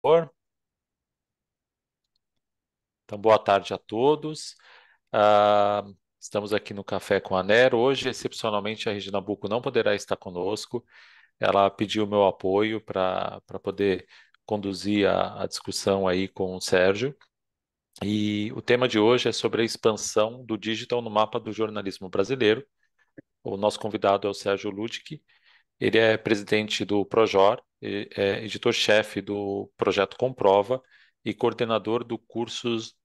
Então, boa tarde a todos. Ah, Estamos aqui no Café com a Nero. Hoje, excepcionalmente, a Regina Bucco não poderá estar conosco. Ela pediu meu apoio para poder conduzir a discussão aí com o Sérgio. E o tema de hoje é sobre a expansão do digital no mapa do jornalismo brasileiro. O nosso convidado é o Sérgio Ludic. Ele é presidente do Projor, é editor-chefe do projeto Comprova e coordenador do cursos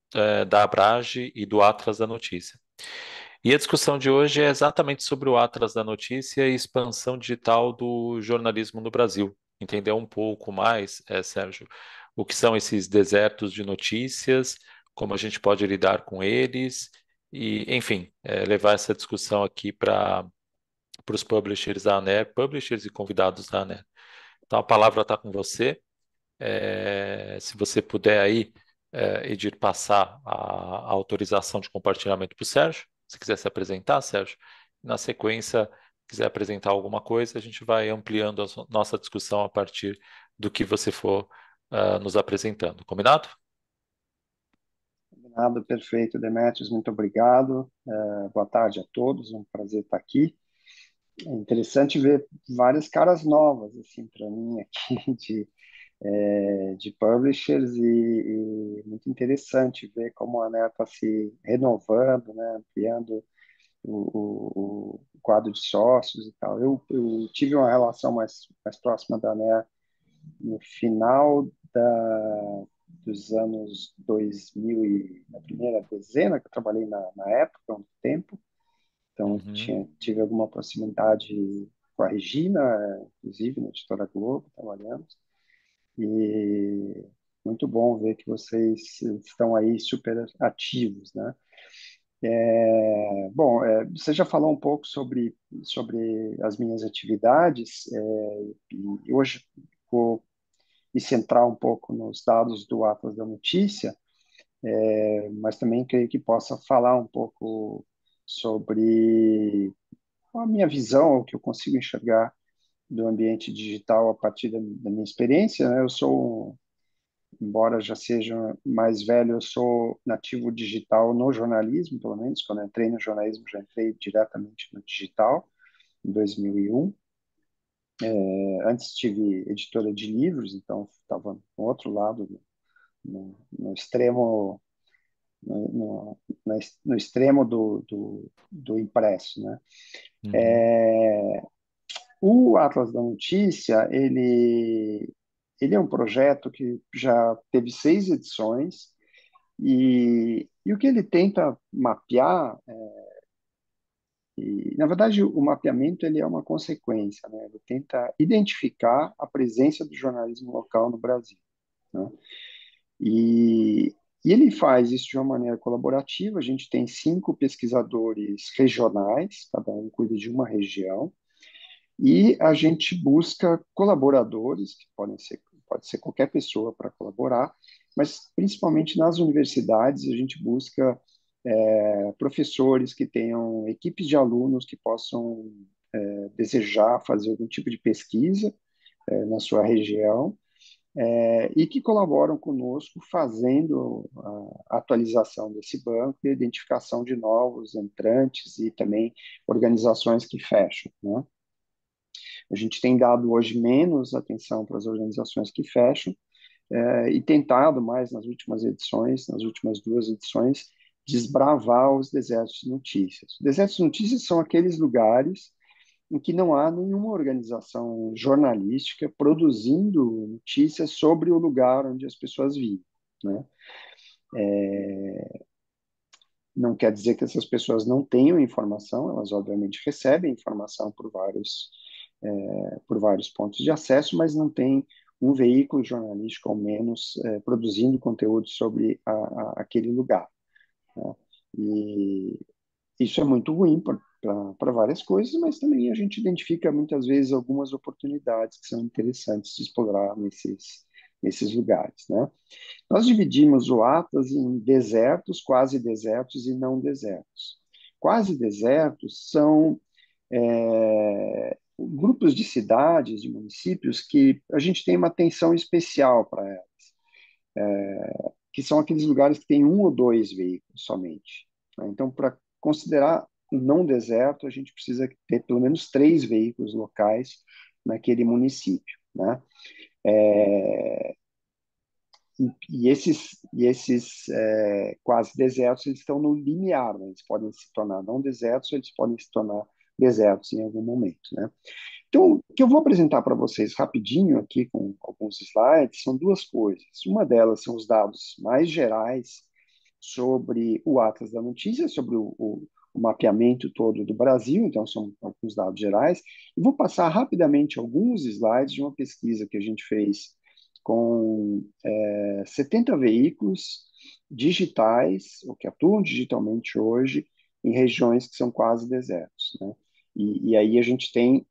da Abrage e do Atlas da Notícia. E a discussão de hoje é exatamente sobre o Atlas da Notícia e expansão digital do jornalismo no Brasil. Entender um pouco mais, Sérgio, o que são esses desertos de notícias, como a gente pode lidar com eles e, enfim, levar essa discussão aqui para os publishers da ANER, publishers e convidados da ANER. Então a palavra está com você. Se você puder aí, Edir, passar a autorização de compartilhamento para o Sérgio, se quiser se apresentar, Sérgio. Na sequência, quiser apresentar alguma coisa, a gente vai ampliando a nossa discussão a partir do que você for nos apresentando. Combinado? Nada perfeito, Demetrios, muito obrigado. Boa tarde a todos, um prazer estar aqui. É interessante ver várias caras novas, assim, para mim aqui, de publishers e muito interessante ver como a ANER está se renovando, né, ampliando o quadro de sócios e tal. Eu tive uma relação mais próxima da ANER no final dos anos 2000 e na primeira dezena, que eu trabalhei na época, há um tempo, então Uhum. tive alguma proximidade com a Regina, inclusive na Editora Globo, trabalhamos, e muito bom ver que vocês estão aí super ativos, né? Bom, você já falou um pouco sobre as minhas atividades, e hoje vou me centrar um pouco nos dados do Atlas da Notícia, mas também creio que possa falar um pouco sobre a minha visão, o que eu consigo enxergar do ambiente digital a partir da minha experiência, né? Embora já seja mais velho, eu sou nativo digital no jornalismo, pelo menos. Quando eu entrei no jornalismo, já entrei diretamente no digital, em 2001. Antes tive editora de livros, então estava no outro lado, no extremo no extremo do impresso, né? Uhum. O Atlas da Notícia, ele é um projeto que já teve 6 edições e o que ele tenta mapear, na verdade, o mapeamento ele é uma consequência, né? Ele tenta identificar a presença do jornalismo local no Brasil, né? E, e ele faz isso de uma maneira colaborativa. A gente tem 5 pesquisadores regionais, cada um cuida de uma região, e a gente busca colaboradores, que pode ser qualquer pessoa para colaborar, mas principalmente nas universidades a gente busca professores que tenham equipes de alunos que possam desejar fazer algum tipo de pesquisa na sua região e que colaboram conosco fazendo a atualização desse banco e a identificação de novos entrantes e também organizações que fecham, né? A gente tem dado hoje menos atenção para as organizações que fecham e tentado mais nas últimas edições, nas últimas 2 edições, desbravar os desertos de notícias. Os desertos de notícias são aqueles lugares em que não há nenhuma organização jornalística produzindo notícias sobre o lugar onde as pessoas vivem, né? Não quer dizer que essas pessoas não tenham informação, elas obviamente recebem informação por vários pontos de acesso, mas não tem um veículo jornalístico, ao menos, produzindo conteúdo sobre aquele lugar, né? E isso é muito ruim para várias coisas, mas também a gente identifica muitas vezes algumas oportunidades que são interessantes de explorar nesses lugares, né? Nós dividimos o Atlas em desertos, quase desertos e não desertos. Quase desertos são grupos de cidades, de municípios que a gente tem uma atenção especial para elas. que são aqueles lugares que tem um ou dois veículos somente, né? Então, para considerar um não deserto, a gente precisa ter pelo menos três veículos locais naquele município, né? E esses quase desertos, eles estão no limiar, né? Eles podem se tornar não desertos, eles podem se tornar desertos em algum momento, né? Então, o que eu vou apresentar para vocês rapidinho aqui com alguns slides são duas coisas. Uma delas são os dados mais gerais sobre o Atlas da Notícia, sobre o mapeamento todo do Brasil, então são alguns dados gerais. E vou passar rapidamente alguns slides de uma pesquisa que a gente fez com 70 veículos digitais, ou que atuam digitalmente hoje, em regiões que são quase desertos, né? E aí a gente tem,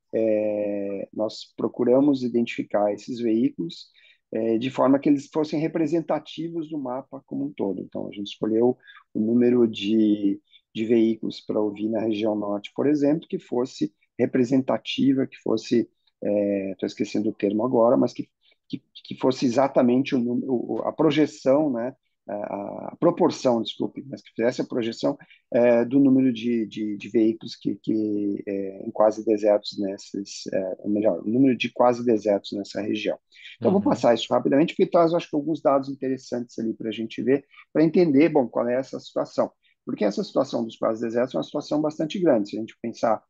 nós procuramos identificar esses veículos de forma que eles fossem representativos do mapa como um todo. Então, a gente escolheu o número de veículos para ouvir na região norte, por exemplo, que fosse representativa, que fosse, estou esquecendo o termo agora, mas que fosse exatamente a projeção, né? A proporção, desculpe, mas que fizesse a projeção do número de veículos em quase desertos melhor, o número de quase desertos nessa região. Então, vou Uhum. passar isso rapidamente, porque traz, acho que, alguns dados interessantes ali para a gente ver, para entender, bom, qual é essa situação. Porque essa situação dos quase desertos é uma situação bastante grande. Se a gente pensar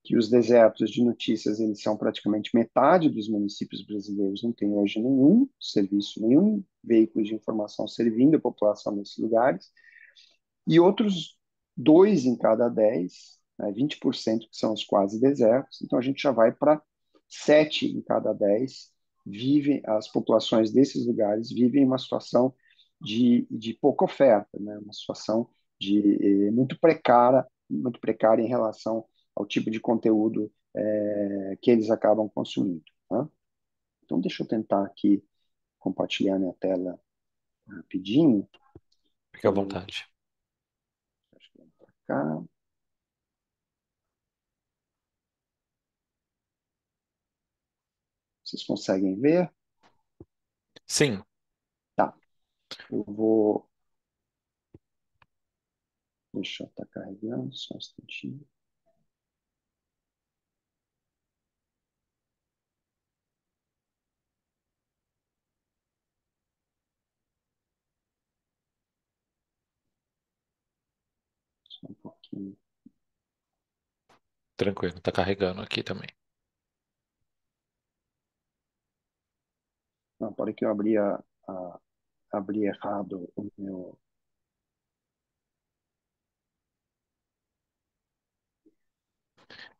que os desertos de notícias, eles são praticamente metade dos municípios brasileiros, não tem hoje nenhum serviço, nenhum veículo de informação servindo a população nesses lugares, e outros 2 em cada 10, né, 20% que são os quase desertos, então a gente já vai para 7 em cada 10 vivem, as populações desses lugares vivem uma situação de pouca oferta, né, uma situação muito precária em relação ao tipo de conteúdo que eles acabam consumindo, né? Então, deixa eu tentar aqui compartilhar minha tela rapidinho. Fique à vontade. Acho que vem para cá. Vocês conseguem ver? Sim, Tá. Eu vou. Deixa eu estar carregando, só um instantinho. Só um pouquinho. tranquilo, tá carregando aqui também. Não, para que eu abri errado o meu.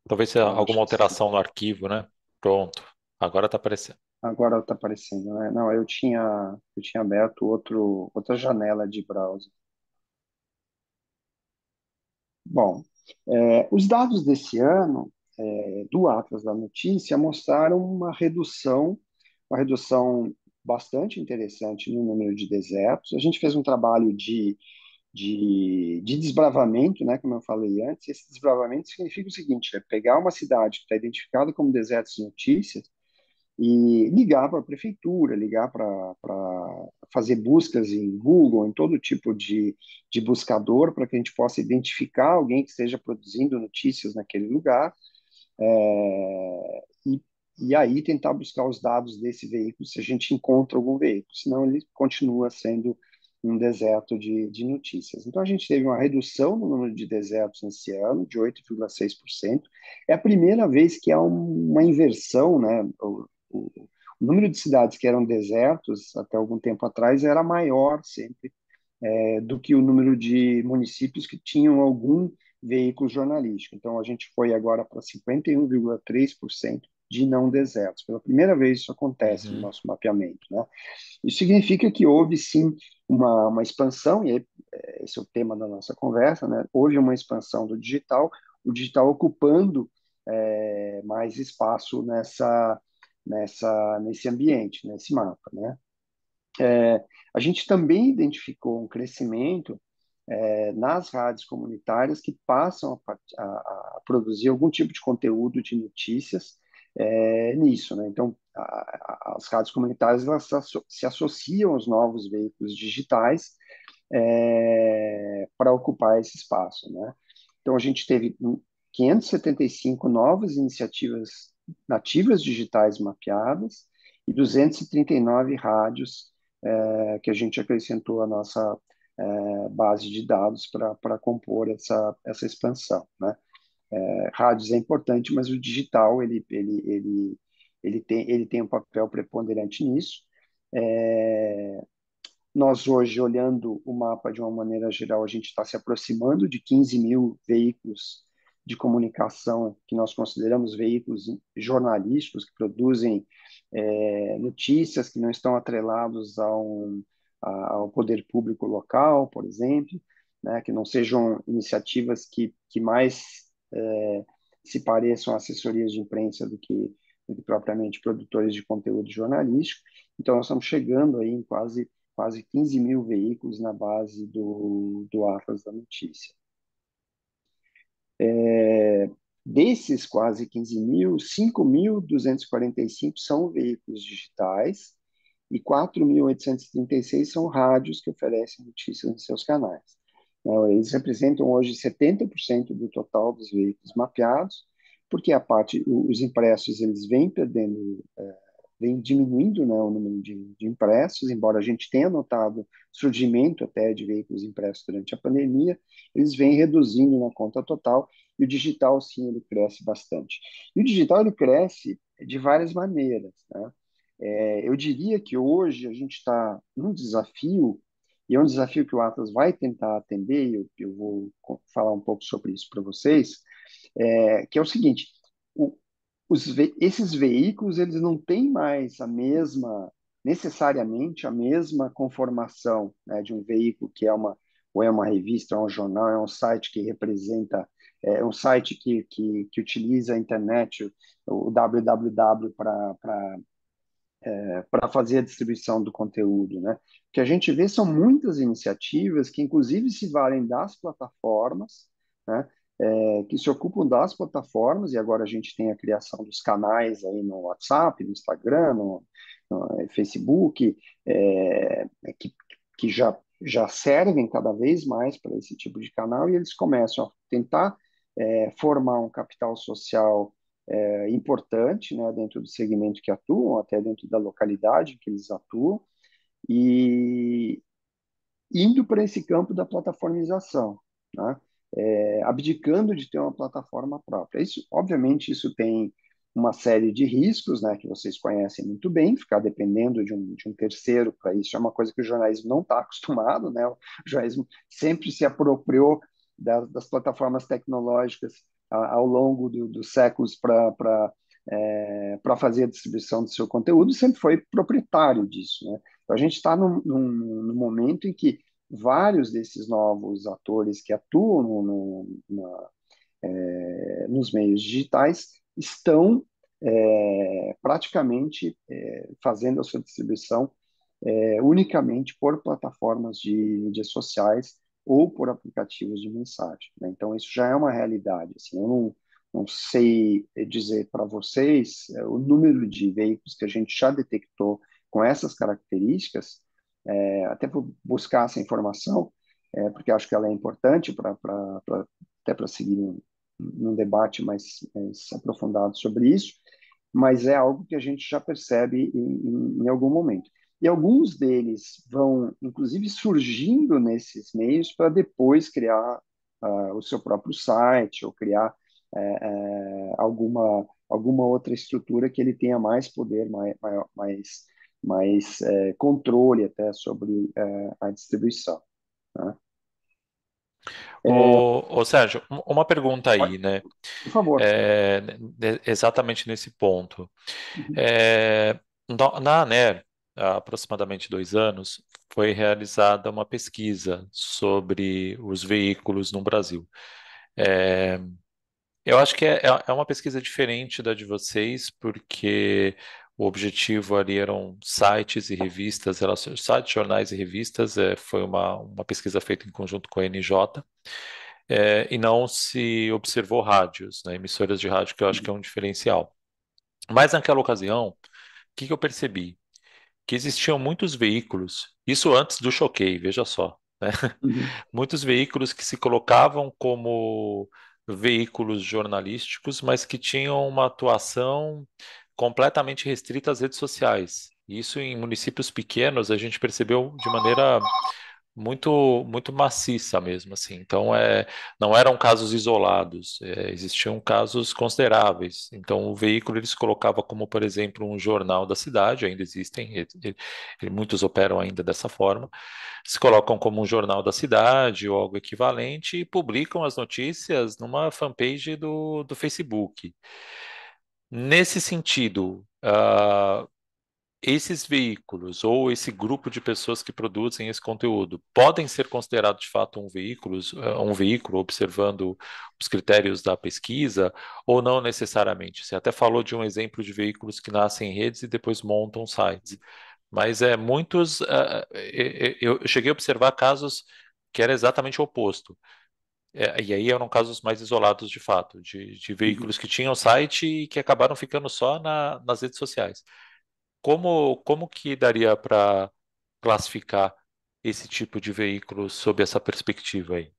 Talvez seja Eu acho alguma que alteração no arquivo, né? Pronto, agora tá aparecendo. agora está aparecendo, né? Não, eu tinha aberto outra janela de browser. Bom, os dados desse ano do Atlas da Notícia mostraram uma redução bastante interessante no número de desertos. A gente fez um trabalho de desbravamento, né, como eu falei antes. Esse desbravamento significa o seguinte: é pegar uma cidade que está identificada como deserto de notícias e ligar para a prefeitura, ligar para fazer buscas em Google, em todo tipo de buscador, para que a gente possa identificar alguém que esteja produzindo notícias naquele lugar, e, e aí tentar buscar os dados desse veículo, se a gente encontra algum veículo, senão ele continua sendo um deserto de notícias. Então, a gente teve uma redução no número de desertos nesse ano, de 8,6%. É a primeira vez que há uma inversão, né? O número de cidades que eram desertos até algum tempo atrás era maior sempre do que o número de municípios que tinham algum veículo jornalístico. Então, a gente foi agora para 51,3% de não desertos. Pela primeira vez isso acontece no Uhum. nosso mapeamento, né? Isso significa que houve, sim, uma expansão, e esse é o tema da nossa conversa, né? Houve uma expansão do digital, o digital ocupando mais espaço nesse ambiente, nesse mapa, né? A gente também identificou um crescimento nas rádios comunitárias que passam a produzir algum tipo de conteúdo de notícias nisso, né? Então, as rádios comunitárias elas se associam aos novos veículos digitais para ocupar esse espaço, né? Então, a gente teve 575 novas iniciativas nativas digitais mapeadas e 239 rádios que a gente acrescentou à nossa base de dados para compor essa expansão, né? Rádios é importante, mas o digital ele tem um papel preponderante nisso. É, Nós hoje, olhando o mapa de uma maneira geral, a gente está se aproximando de 15 mil veículos de comunicação que nós consideramos veículos jornalísticos que produzem notícias que não estão atrelados ao poder público local, por exemplo, né, que não sejam iniciativas que mais se pareçam a assessorias de imprensa do que propriamente produtores de conteúdo jornalístico. Então, nós estamos chegando aí em quase 15 mil veículos na base do Atlas da Notícia. Desses quase 15 mil, 5.245 são veículos digitais e 4.836 são rádios que oferecem notícias em seus canais. Eles representam hoje 70% do total dos veículos mapeados, porque os impressos eles vêm perdendo vem diminuindo, né, o número de impressos, embora a gente tenha notado surgimento até de veículos impressos durante a pandemia, eles vêm reduzindo na conta total, e o digital, sim, ele cresce bastante. E o digital, ele cresce de várias maneiras, né? Eu diria que hoje a gente está num desafio, e é um desafio que o Atlas vai tentar atender, eu vou falar um pouco sobre isso para vocês, que é o seguinte, o, esses veículos eles não têm mais necessariamente a mesma conformação, né, de um veículo que ou é uma revista, é um jornal, é um site que representa, é um site que utiliza a internet, o www para fazer a distribuição do conteúdo, né? O que a gente vê são muitas iniciativas que, inclusive, se valem das plataformas, né? Que se ocupam das plataformas, e agora a gente tem a criação dos canais aí no WhatsApp, no Instagram, no Facebook, que já servem cada vez mais para esse tipo de canal, e eles começam a tentar formar um capital social importante, né, dentro do segmento que atuam, até dentro da localidade que eles atuam, e indo para esse campo da plataformização, né? Abdicando de ter uma plataforma própria. Isso, obviamente, isso tem uma série de riscos, né, que vocês conhecem muito bem, ficar dependendo de um terceiro para isso é uma coisa que o jornalismo não está acostumado, né? O jornalismo sempre se apropriou das plataformas tecnológicas ao longo dos séculos para fazer a distribuição do seu conteúdo, sempre foi proprietário disso, né? Então, a gente está num momento em que vários desses novos atores que atuam nos meios digitais estão praticamente fazendo a sua distribuição unicamente por plataformas de mídias sociais ou por aplicativos de mensagem, né? Então, isso já é uma realidade. Assim, eu não sei dizer para vocês o número de veículos que a gente já detectou com essas características, até por buscar essa informação, porque acho que ela é importante até para seguir num debate mais aprofundado sobre isso, mas é algo que a gente já percebe em algum momento. E alguns deles vão, inclusive, surgindo nesses meios para depois criar o seu próprio site ou criar alguma outra estrutura que ele tenha mais poder, mais controle até sobre a distribuição, né? Ô Sérgio, uma pergunta aí, né? Por favor. Exatamente nesse ponto. Uhum. Na ANER, há aproximadamente 2 anos, foi realizada uma pesquisa sobre os veículos no Brasil. É, eu acho que é uma pesquisa diferente da de vocês, porque o objetivo ali eram sites e revistas, sites, jornais e revistas, foi uma pesquisa feita em conjunto com a NJ, e não se observou rádios, né, emissoras de rádio, que eu acho que é um diferencial. Mas naquela ocasião, que eu percebi? Que existiam muitos veículos, isso antes do Choquei, veja só, né? Uhum, Muitos veículos que se colocavam como veículos jornalísticos, mas que tinham uma atuação completamente restrita às redes sociais. Isso em municípios pequenos a gente percebeu de maneira muito maciça mesmo, assim. Então, não eram casos isolados, existiam casos consideráveis. Então, o veículo ele se colocava como, por exemplo, um jornal da cidade, ainda existem, muitos operam ainda dessa forma, se colocam como um jornal da cidade ou algo equivalente e publicam as notícias numa fanpage do Facebook. Nesse sentido, esses veículos ou esse grupo de pessoas que produzem esse conteúdo podem ser considerados de fato um veículo observando os critérios da pesquisa ou não necessariamente? Você até falou de um exemplo de veículos que nascem em redes e depois montam sites, mas muitos, eu cheguei a observar casos que era exatamente o oposto. E aí eram casos mais isolados de fato, de uhum. veículos que tinham site e que acabaram ficando só nas redes sociais. Como que daria para classificar esse tipo de veículo sob essa perspectiva aí?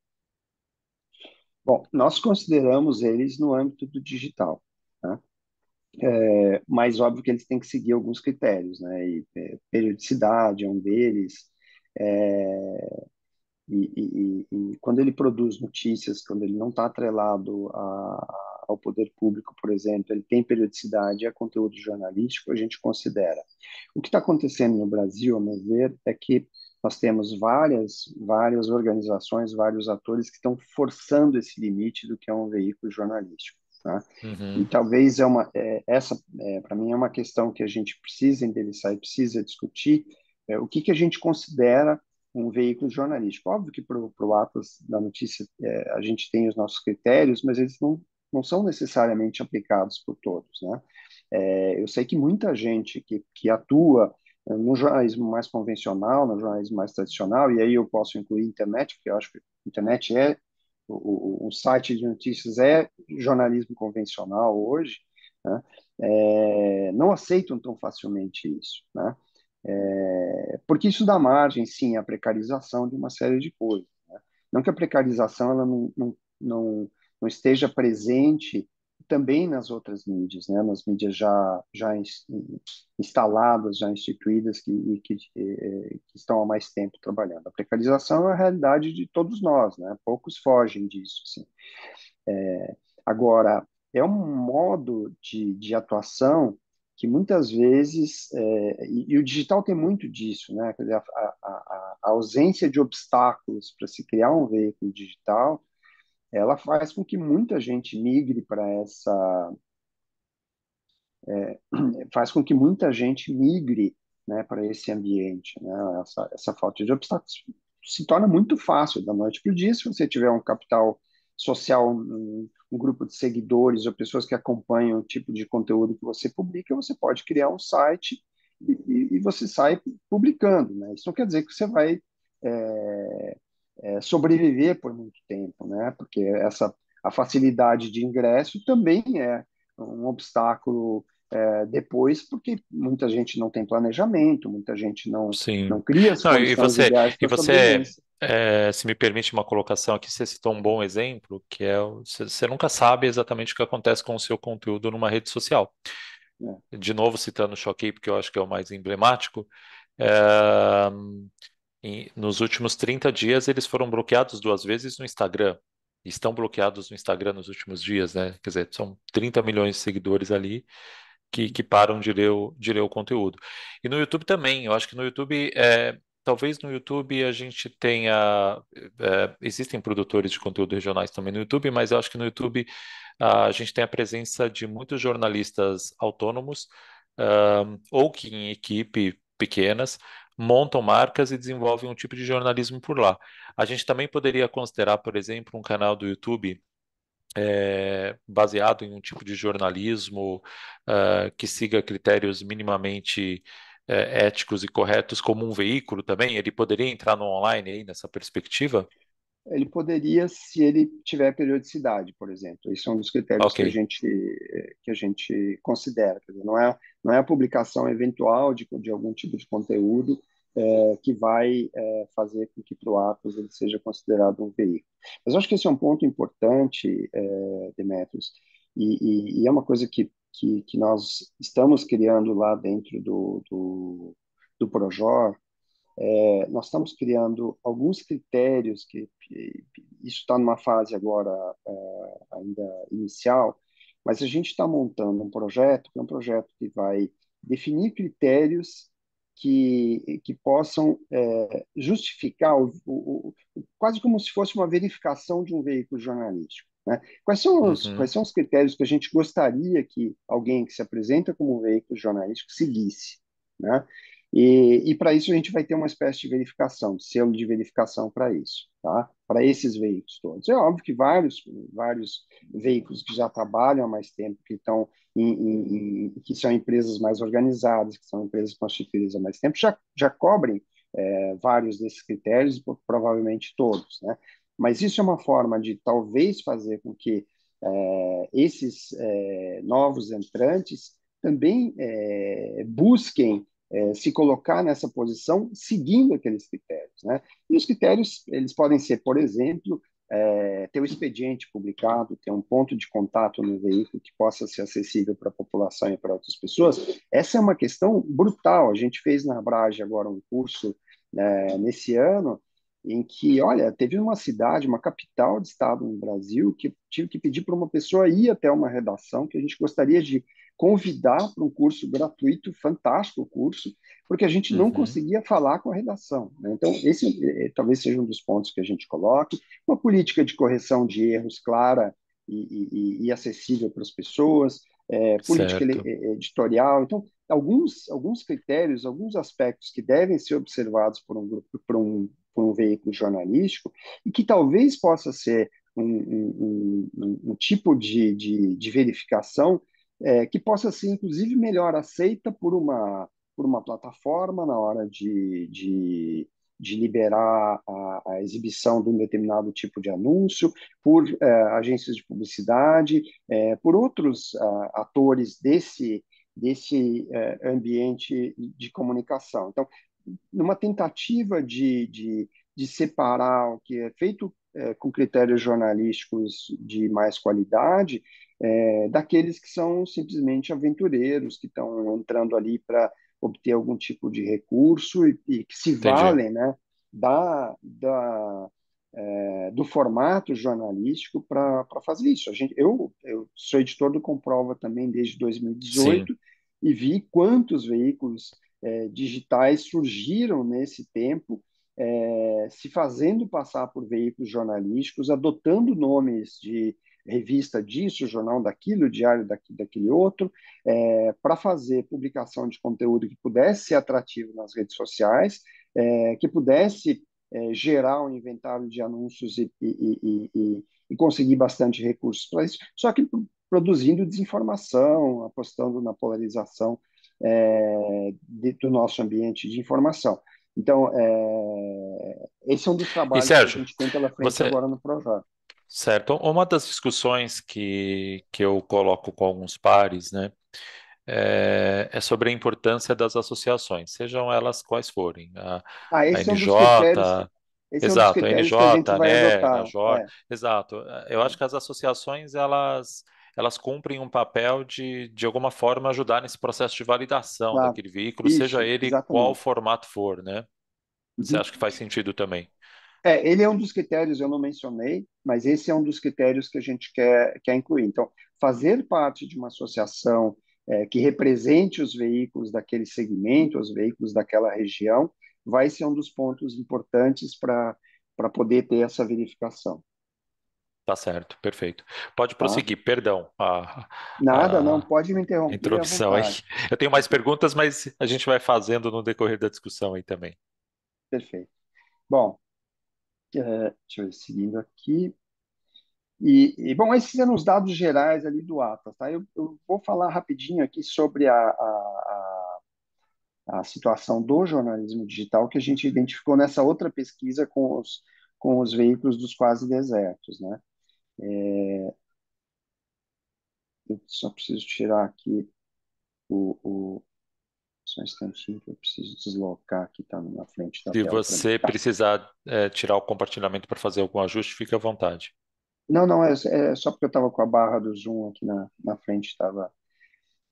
Bom, nós consideramos eles no âmbito do digital, tá? Mas óbvio que eles têm que seguir alguns critérios, né? E, periodicidade é um deles. É, e quando ele produz notícias, quando ele não está atrelado ao poder público, por exemplo, ele tem periodicidade, é conteúdo jornalístico, a gente considera. O que está acontecendo no Brasil, a meu ver, é que nós temos várias organizações, vários atores que estão forçando esse limite do que é um veículo jornalístico. Tá? E Uhum, talvez essa, para mim, é uma questão que a gente precisa endereçar e precisa discutir, o que que a gente considera um veículo jornalístico. Óbvio que para o Atlas da Notícia a gente tem os nossos critérios, mas eles não são necessariamente aplicados por todos, né? Eu sei que muita gente que atua no jornalismo mais convencional, no jornalismo mais tradicional, e aí eu posso incluir internet, porque eu acho que a internet o site de notícias é jornalismo convencional hoje, né? Não aceitam tão facilmente isso, né? Porque isso dá margem, sim, à precarização de uma série de coisas, né? Não que a precarização ela não esteja presente também nas outras mídias, né? Nas mídias já instaladas, já instituídas, que estão há mais tempo trabalhando. A precarização é a realidade de todos nós, né? Poucos fogem disso, assim. Agora, é um modo de atuação que muitas vezes, e o digital tem muito disso, né? Quer dizer, a ausência de obstáculos para se criar um veículo digital, ela faz com que muita gente migre para faz com que muita gente migre, né, para esse ambiente, né? Essa falta de obstáculos se torna muito fácil da noite para o dia se você tiver um capital social, um grupo de seguidores ou pessoas que acompanham o tipo de conteúdo que você publica, você pode criar um site e você sai publicando, né? Isso não quer dizer que você vai sobreviver por muito tempo, né? Porque a facilidade de ingresso também é um obstáculo depois, porque muita gente não tem planejamento, muita gente não sim. cria as Não, condições ideais e para você sobrevivência. se me permite uma colocação aqui, você citou um bom exemplo, que é você nunca sabe exatamente o que acontece com o seu conteúdo numa rede social. Né? De novo citando o Choquei, porque eu acho que é o mais emblemático. é, Nos últimos 30 dias, eles foram bloqueados 2 vezes no Instagram. Estão bloqueados no Instagram nos últimos dias, né? Quer dizer, são 30 milhões de seguidores ali que param de ler o conteúdo. E no YouTube também, eu acho que no YouTube, talvez no YouTube a gente tenha. Existem produtores de conteúdo regionais também no YouTube, mas eu acho que no YouTube a gente tem a presença de muitos jornalistas autônomos, ou que em equipe pequenas montam marcas e desenvolvem um tipo de jornalismo por lá. A gente também poderia considerar, por exemplo, um canal do YouTube baseado em um tipo de jornalismo que siga critérios minimamente éticos e corretos como um veículo também? Ele poderia entrar no online aí nessa perspectiva? Ele poderia, se ele tiver periodicidade, por exemplo. Isso é um dos critérios Ok. que a gente considera. Quer dizer, não é a publicação eventual de algum tipo de conteúdo que vai fazer com que para o Atos ele seja considerado um veículo. Mas eu acho que esse é um ponto importante, Demetrios, e é uma coisa que nós estamos criando lá dentro do Projor. Nós estamos criando alguns critérios isso está numa fase agora ainda inicial, mas a gente está montando um projeto, que é um projeto que vai definir critérios que possam justificar quase como se fosse uma verificação de um veículo jornalístico. Né? Quais Uhum. são os critérios que a gente gostaria que alguém que se apresenta como um veículo jornalístico seguisse? Né? E para isso a gente vai ter uma espécie de verificação, de selo de verificação para isso, tá? Para esses veículos todos. É óbvio que vários veículos que já trabalham há mais tempo, que estão que são empresas mais organizadas, que são empresas constituídas há mais tempo, já cobrem vários desses critérios, provavelmente todos, né? Mas isso é uma forma de talvez fazer com que esses novos entrantes também busquem se colocar nessa posição seguindo aqueles critérios, né? E os critérios, eles podem ser, por exemplo, ter o expediente publicado, ter um ponto de contato no veículo que possa ser acessível para a população e para outras pessoas. Essa é uma questão brutal. A gente fez na Abrage agora um curso nesse ano em que, olha, teve uma cidade, uma capital de estado no Brasil, que tive que pedir para uma pessoa ir até uma redação que a gente gostaria de convidar para um curso gratuito, fantástico curso, porque a gente não Uhum. conseguia falar com a redação. Né? Então, esse talvez seja um dos pontos que a gente coloque. Uma política de correção de erros clara e acessível para as pessoas, política Certo. editorial. Então, alguns critérios, alguns aspectos que devem ser observados por um grupo, por um veículo jornalístico, e que talvez possa ser um tipo de verificação que possa ser, inclusive, melhor aceita por uma plataforma na hora de liberar a exibição de um determinado tipo de anúncio, por agências de publicidade, por outros atores desse ambiente de comunicação. Então, numa tentativa de separar o que é feito com critérios jornalísticos de mais qualidade, daqueles que são simplesmente aventureiros, que estão entrando ali para obter algum tipo de recurso e que se Entendi. valem, né, do formato jornalístico para fazer isso. Eu sou editor do Comprova também desde Sim, 2018 e vi quantos veículos digitais surgiram nesse tempo, se fazendo passar por veículos jornalísticos, adotando nomes de revista disso, jornal daquilo, diário daquele outro, para fazer publicação de conteúdo que pudesse ser atrativo nas redes sociais, que pudesse gerar um inventário de anúncios e conseguir bastante recursos para isso, só que produzindo desinformação, apostando na polarização do nosso ambiente de informação. Então, esse é um dos e trabalhos que a Sérgio, gente tem pela frente você, agora no projeto. certo? Uma das discussões que eu coloco com alguns pares, né, é sobre a importância das associações, sejam elas quais forem. Ah, A esse é um dos critérios, NJ, esse é um dos exato, a critérios que a NJ, gente a vai NER, a adotar. JOR, exato. Eu acho que as associações, elas cumprem um papel de alguma forma, ajudar nesse processo de validação Claro. daquele veículo, seja Isso, ele qual exatamente. formato for, né? Você Uhum. acha que faz sentido também? Ele é um dos critérios, eu não mencionei, mas esse é um dos critérios que a gente quer incluir. Então, fazer parte de uma associação que represente os veículos daquele segmento, os veículos daquela região, vai ser um dos pontos importantes para poder ter essa verificação. Tá certo, perfeito. Pode Tá? prosseguir, perdão Nada, não, a pode me interromper à interrupção aí. vontade. Eu tenho mais perguntas, mas a gente vai fazendo no decorrer da discussão aí também. Perfeito. Bom, deixa eu ir seguindo aqui. Bom, esses eram os dados gerais ali do Atlas, tá? Eu vou falar rapidinho aqui sobre a situação do jornalismo digital que a gente identificou nessa outra pesquisa com com os veículos dos quase desertos, né? Eu só preciso tirar aqui o só um instantinho que eu preciso deslocar aqui, tá na frente da Se tela para mim. você Tá. precisar tirar o compartilhamento para fazer algum ajuste, fique à vontade. Não, não, é só porque eu estava com a barra do Zoom aqui na frente, estava.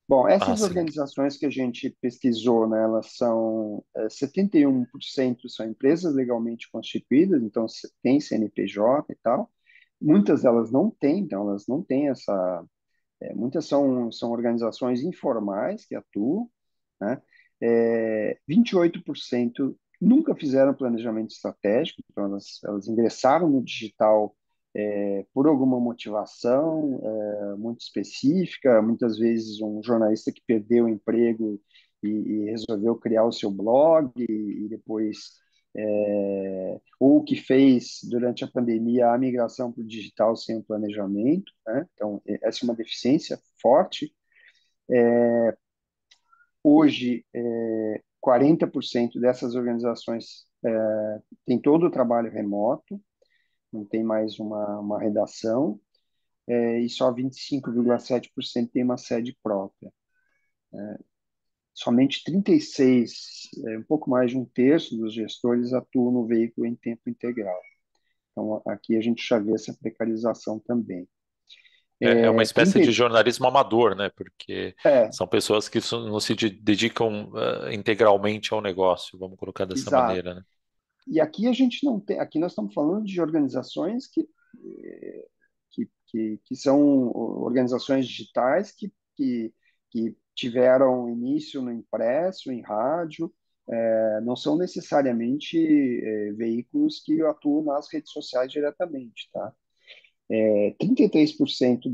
Bom, Ah, essas sim. organizações que a gente pesquisou, né, elas são 71% são empresas legalmente constituídas, então tem CNPJ e tal. Muitas delas não têm, então elas não têm essa. Muitas são organizações informais que atuam, né? 28% nunca fizeram planejamento estratégico, então elas ingressaram no digital por alguma motivação muito específica, muitas vezes um jornalista que perdeu o emprego e resolveu criar o seu blog e depois ou que fez durante a pandemia a migração para o digital sem um planejamento, né? Então essa é uma deficiência forte. Hoje, 40% dessas organizações tem todo o trabalho remoto, não tem mais uma redação, e só 25,7% tem uma sede própria. Somente 36, um pouco mais de um terço dos gestores atuam no veículo em tempo integral. Então, aqui a gente já vê essa precarização também. É uma É, espécie 30, de jornalismo amador, né? Porque é, são pessoas que não se dedicam integralmente ao negócio, vamos colocar dessa exato. maneira, né? E aqui a gente não tem, aqui nós estamos falando de organizações que são organizações digitais que tiveram início no impresso, em rádio, não são necessariamente veículos que atuam nas redes sociais diretamente, tá? 33%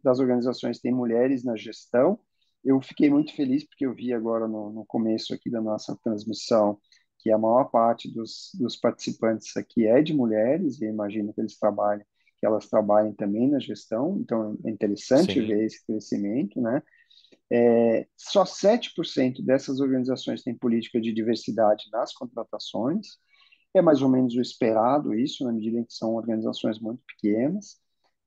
das organizações têm mulheres na gestão. Eu fiquei muito feliz porque eu vi agora no começo aqui da nossa transmissão que a maior parte dos participantes aqui é de mulheres, e eu imagino que elas trabalhem também na gestão, então é interessante Sim. ver esse crescimento, né? Só 7% dessas organizações têm política de diversidade nas contratações, é mais ou menos o esperado isso, na medida em que são organizações muito pequenas.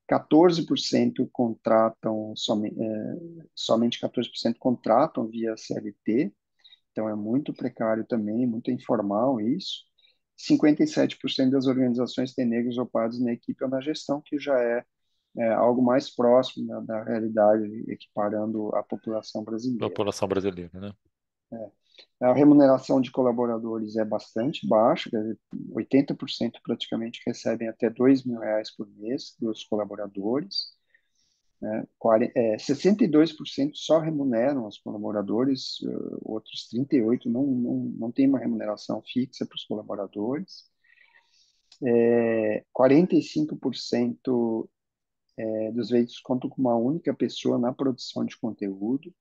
14% contratam, somente 14% contratam via CLT, então é muito precário também, muito informal isso. 57% das organizações têm negros ou pardos na equipe ou na gestão, que já é algo mais próximo da realidade, equiparando a população Da brasileira. população brasileira, né? A remuneração de colaboradores é bastante baixa, quer dizer, 80% praticamente recebem até R$ 2.000 por mês dos colaboradores. 62% só remuneram os colaboradores, outros 38% não tem uma remuneração fixa para os colaboradores. 45% dos veículos contam com uma única pessoa na produção de conteúdo.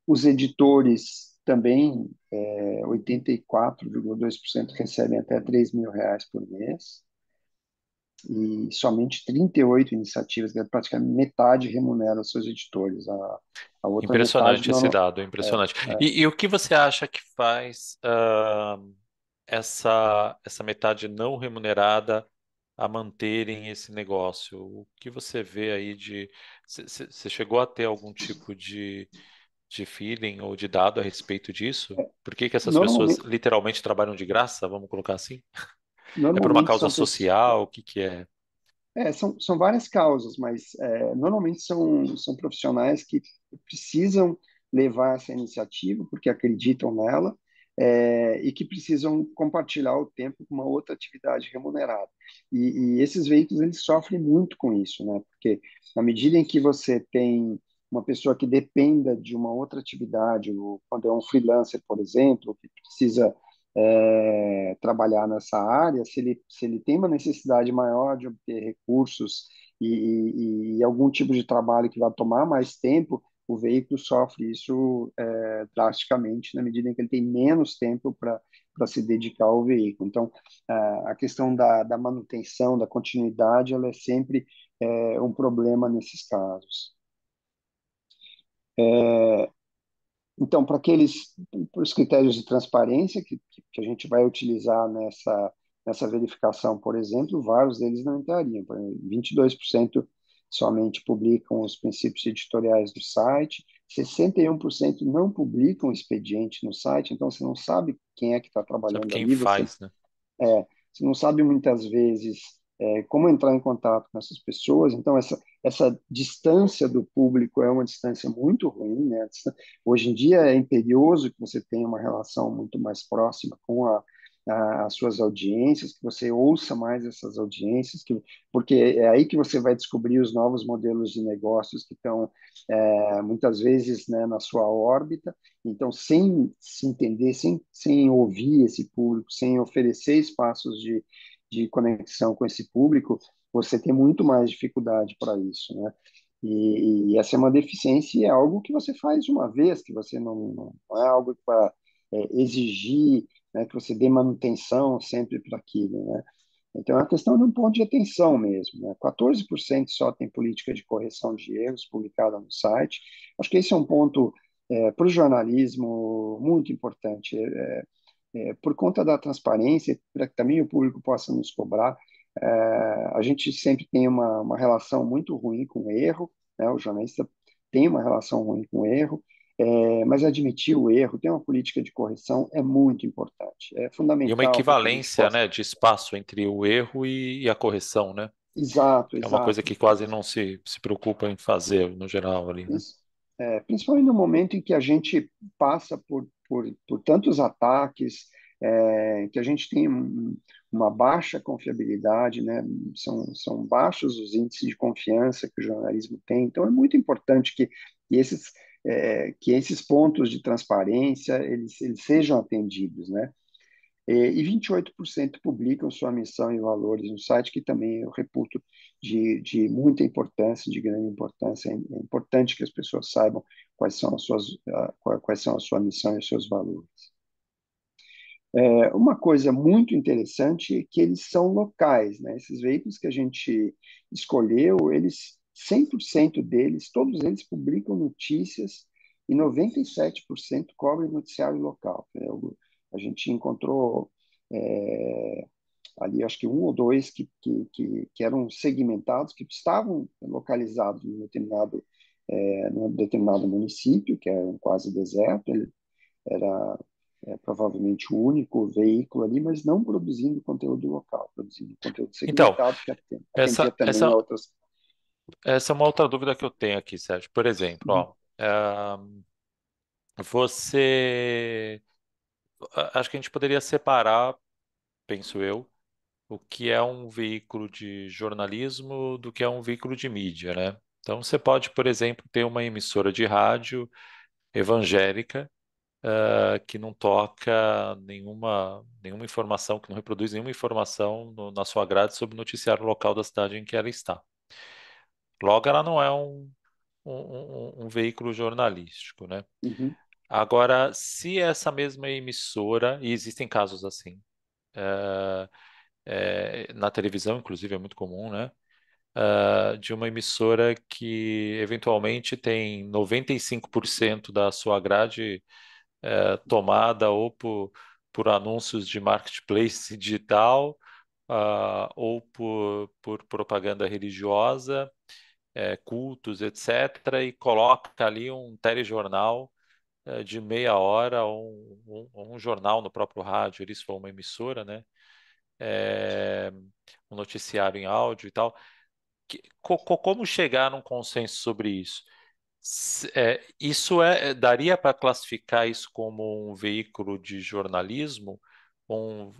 Os editores também, 84,2% recebem até R$ 3.000 por mês. E somente 38 iniciativas, praticamente metade remuneram seus editores. A outra metade Impressionante esse não. dado, impressionante. E o que você acha que faz essa metade não remunerada a manterem esse negócio? O que você vê aí de. Você chegou a ter algum tipo de feeling ou de dado a respeito disso? Por que que essas pessoas Normalmente, literalmente trabalham de graça? Vamos colocar assim? É por uma normalmente causa são pessoas. social? O que que é? São várias causas, mas normalmente são profissionais que precisam levar essa iniciativa porque acreditam nela e que precisam compartilhar o tempo com uma outra atividade remunerada. E esses veículos eles sofrem muito com isso, né? Porque na medida em que você tem uma pessoa que dependa de uma outra atividade, ou quando é um freelancer, por exemplo, que precisa trabalhar nessa área, se ele tem uma necessidade maior de obter recursos e algum tipo de trabalho que vai tomar mais tempo, o veículo sofre isso drasticamente na medida em que ele tem menos tempo para se dedicar ao veículo. Então, a questão da manutenção, da continuidade, ela é sempre um problema nesses casos. Então, para os critérios de transparência que a gente vai utilizar nessa verificação, por exemplo, vários deles não entrariam. Por exemplo, 22% somente publicam os princípios editoriais do site, 61% não publicam o expediente no site, então você não sabe quem é que está Sabe trabalhando quem ali, faz, né? você não sabe muitas vezes como entrar em contato com essas pessoas, então essa distância do público é uma distância muito ruim, né? Hoje em dia é imperioso que você tenha uma relação muito mais próxima com as suas audiências, que você ouça mais essas audiências, porque é aí que você vai descobrir os novos modelos de negócios que estão muitas vezes, né, na sua órbita. Então, sem se entender, sem ouvir esse público, sem oferecer espaços de conexão com esse público, você tem muito mais dificuldade para isso, né? E essa é uma deficiência e é algo que você faz uma vez, que você não é algo para exigir, né, que você dê manutenção sempre para aquilo, né? Então, é uma questão de um ponto de atenção mesmo, né? 14% só tem política de correção de erros publicada no site. Acho que esse é um ponto para o jornalismo muito importante. Por conta da transparência, para que também o público possa nos cobrar, é, a gente sempre tem uma relação muito ruim com o erro, né? O jornalista tem uma relação ruim com o erro, mas admitir o erro, ter uma política de correção é muito importante. É E uma fundamental para que a gente equivalência, possa. né, de espaço entre o erro e a correção, né? Exato, Que é uma coisa exato. que quase não se preocupa em fazer no geral ali, né? Principalmente no momento em que a gente passa por tantos ataques, que a gente tem uma baixa confiabilidade, né? São baixos os índices de confiança que o jornalismo tem. Então, é muito importante que esses pontos de transparência eles sejam atendidos, né? E 28% publicam sua missão e valores no site, que também eu reputo de muita importância, de grande importância. É importante que as pessoas saibam quais são a sua missão e os seus valores. Uma coisa muito interessante é que eles são locais, né? Esses veículos que a gente escolheu, eles 100% deles, todos eles publicam notícias e 97% cobrem noticiário local. A gente encontrou é, ali, acho que um ou dois que eram segmentados, que estavam localizados num determinado município, que era um quase deserto. Ele era provavelmente o único veículo ali, mas não produzindo conteúdo local, produzindo conteúdo Então, segmentado que atendia essa, também a essa, outras. essa é uma outra dúvida que eu tenho aqui, Sérgio. Por exemplo, Uhum, ó, você. Acho que a gente poderia separar, penso eu, o que é um veículo de jornalismo do que é um veículo de mídia, né? Então, você pode, por exemplo, ter uma emissora de rádio evangélica, que não toca nenhuma informação, que não reproduz nenhuma informação na sua grade sobre o noticiário local da cidade em que ela está. Logo, ela não é um veículo jornalístico, né? uhum, Agora, se essa mesma emissora, e existem casos assim, na televisão, inclusive, é muito comum, né? De uma emissora que eventualmente tem 95% da sua grade tomada ou por anúncios de marketplace digital, ou por propaganda religiosa, cultos, etc., e coloca ali um telejornal de meia hora ou um jornal no próprio rádio, isso for uma emissora, né? É, um noticiário em áudio e tal. Como chegar num consenso sobre isso? Isso daria para classificar isso como um veículo de jornalismo? Um,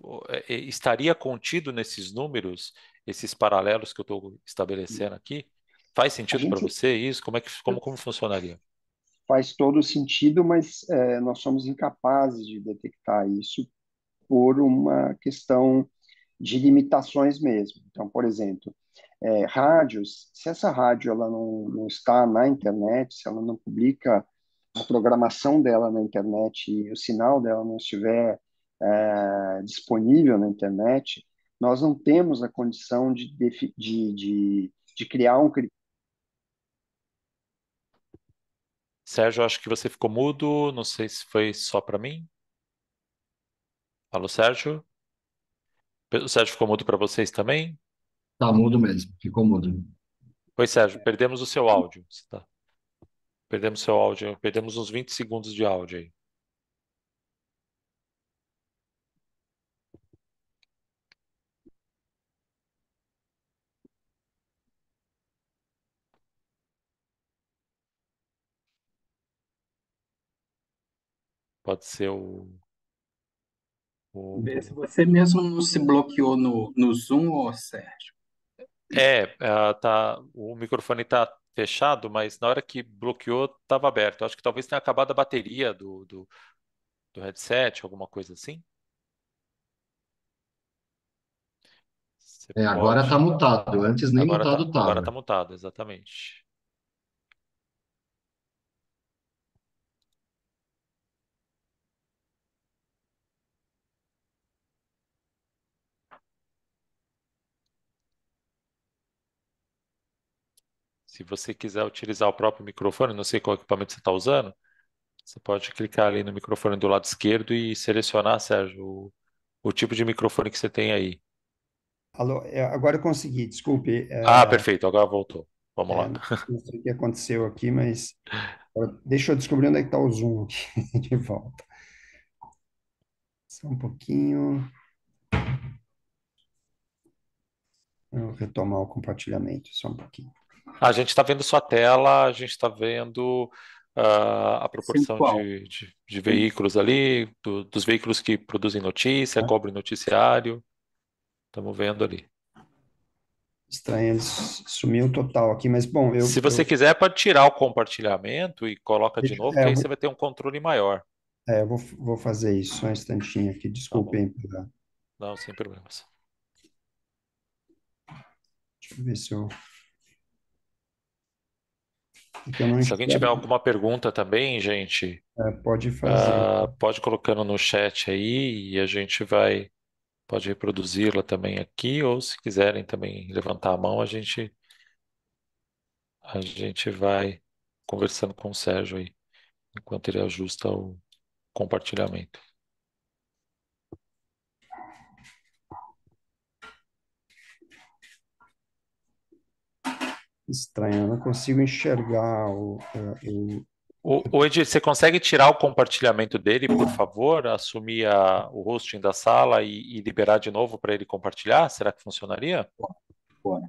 estaria contido nesses números, esses paralelos que eu estou estabelecendo aqui? Faz a sentido para gente você isso? Como funcionaria? faz todo sentido, mas nós somos incapazes de detectar isso por uma questão de limitações mesmo. Então, por exemplo, rádios, se essa rádio ela não está na internet, se ela não publica a programação dela na internet e o sinal dela não estiver disponível na internet, nós não temos a condição de criar um critério. Sérgio, acho que você ficou mudo. Não sei se foi só para mim. Alô, Sérgio? O Sérgio ficou mudo para vocês também? Tá mudo mesmo, ficou mudo. Oi, Sérgio, perdemos o seu áudio. Perdemos seu áudio, perdemos uns 20 segundos de áudio aí. Pode ser Vê se o... você mesmo não se bloqueou no Zoom, ô Sérgio. O microfone está fechado, mas na hora que bloqueou, estava aberto. Acho que talvez tenha acabado a bateria do headset, alguma coisa assim. Você É, agora tá pode. mutado, antes nem mutado Agora tá tava. mutado, exatamente. Se você quiser utilizar o próprio microfone, não sei qual equipamento você está usando, você pode clicar ali no microfone do lado esquerdo e selecionar, Sérgio, o tipo de microfone que você tem aí. Alô, agora eu consegui, desculpe. Ah, perfeito, agora voltou. Vamos lá. Não sei o que aconteceu aqui, mas deixa eu descobrir onde é que está o Zoom aqui de volta. Só um pouquinho. Eu vou retomar o compartilhamento, só um pouquinho. A gente está vendo sua tela, a gente está vendo a Sem proporção qual? de veículos ali, dos veículos que produzem notícia, cobrem noticiário. Estamos vendo ali. Estranho, ele sumiu total aqui, mas bom, Se você quiser, pode tirar o compartilhamento e coloca de novo, que aí você vai ter um controle maior. vou fazer isso, só um instantinho aqui, Tá bom. desculpem. Não, sem problemas. Deixa eu ver se eu. Porque eu não Se alguém tiver enxergo. alguma pergunta também, gente, Pode fazer. pode colocando no chat aí e a gente pode reproduzi-la também aqui, ou se quiserem também levantar a mão, a gente vai conversando com o Sérgio aí, enquanto ele ajusta o compartilhamento. Estranho, eu não consigo enxergar O Edir, você consegue tirar o compartilhamento dele, por favor? Assumir o hosting da sala e liberar de novo para ele compartilhar? Será que funcionaria? Bora.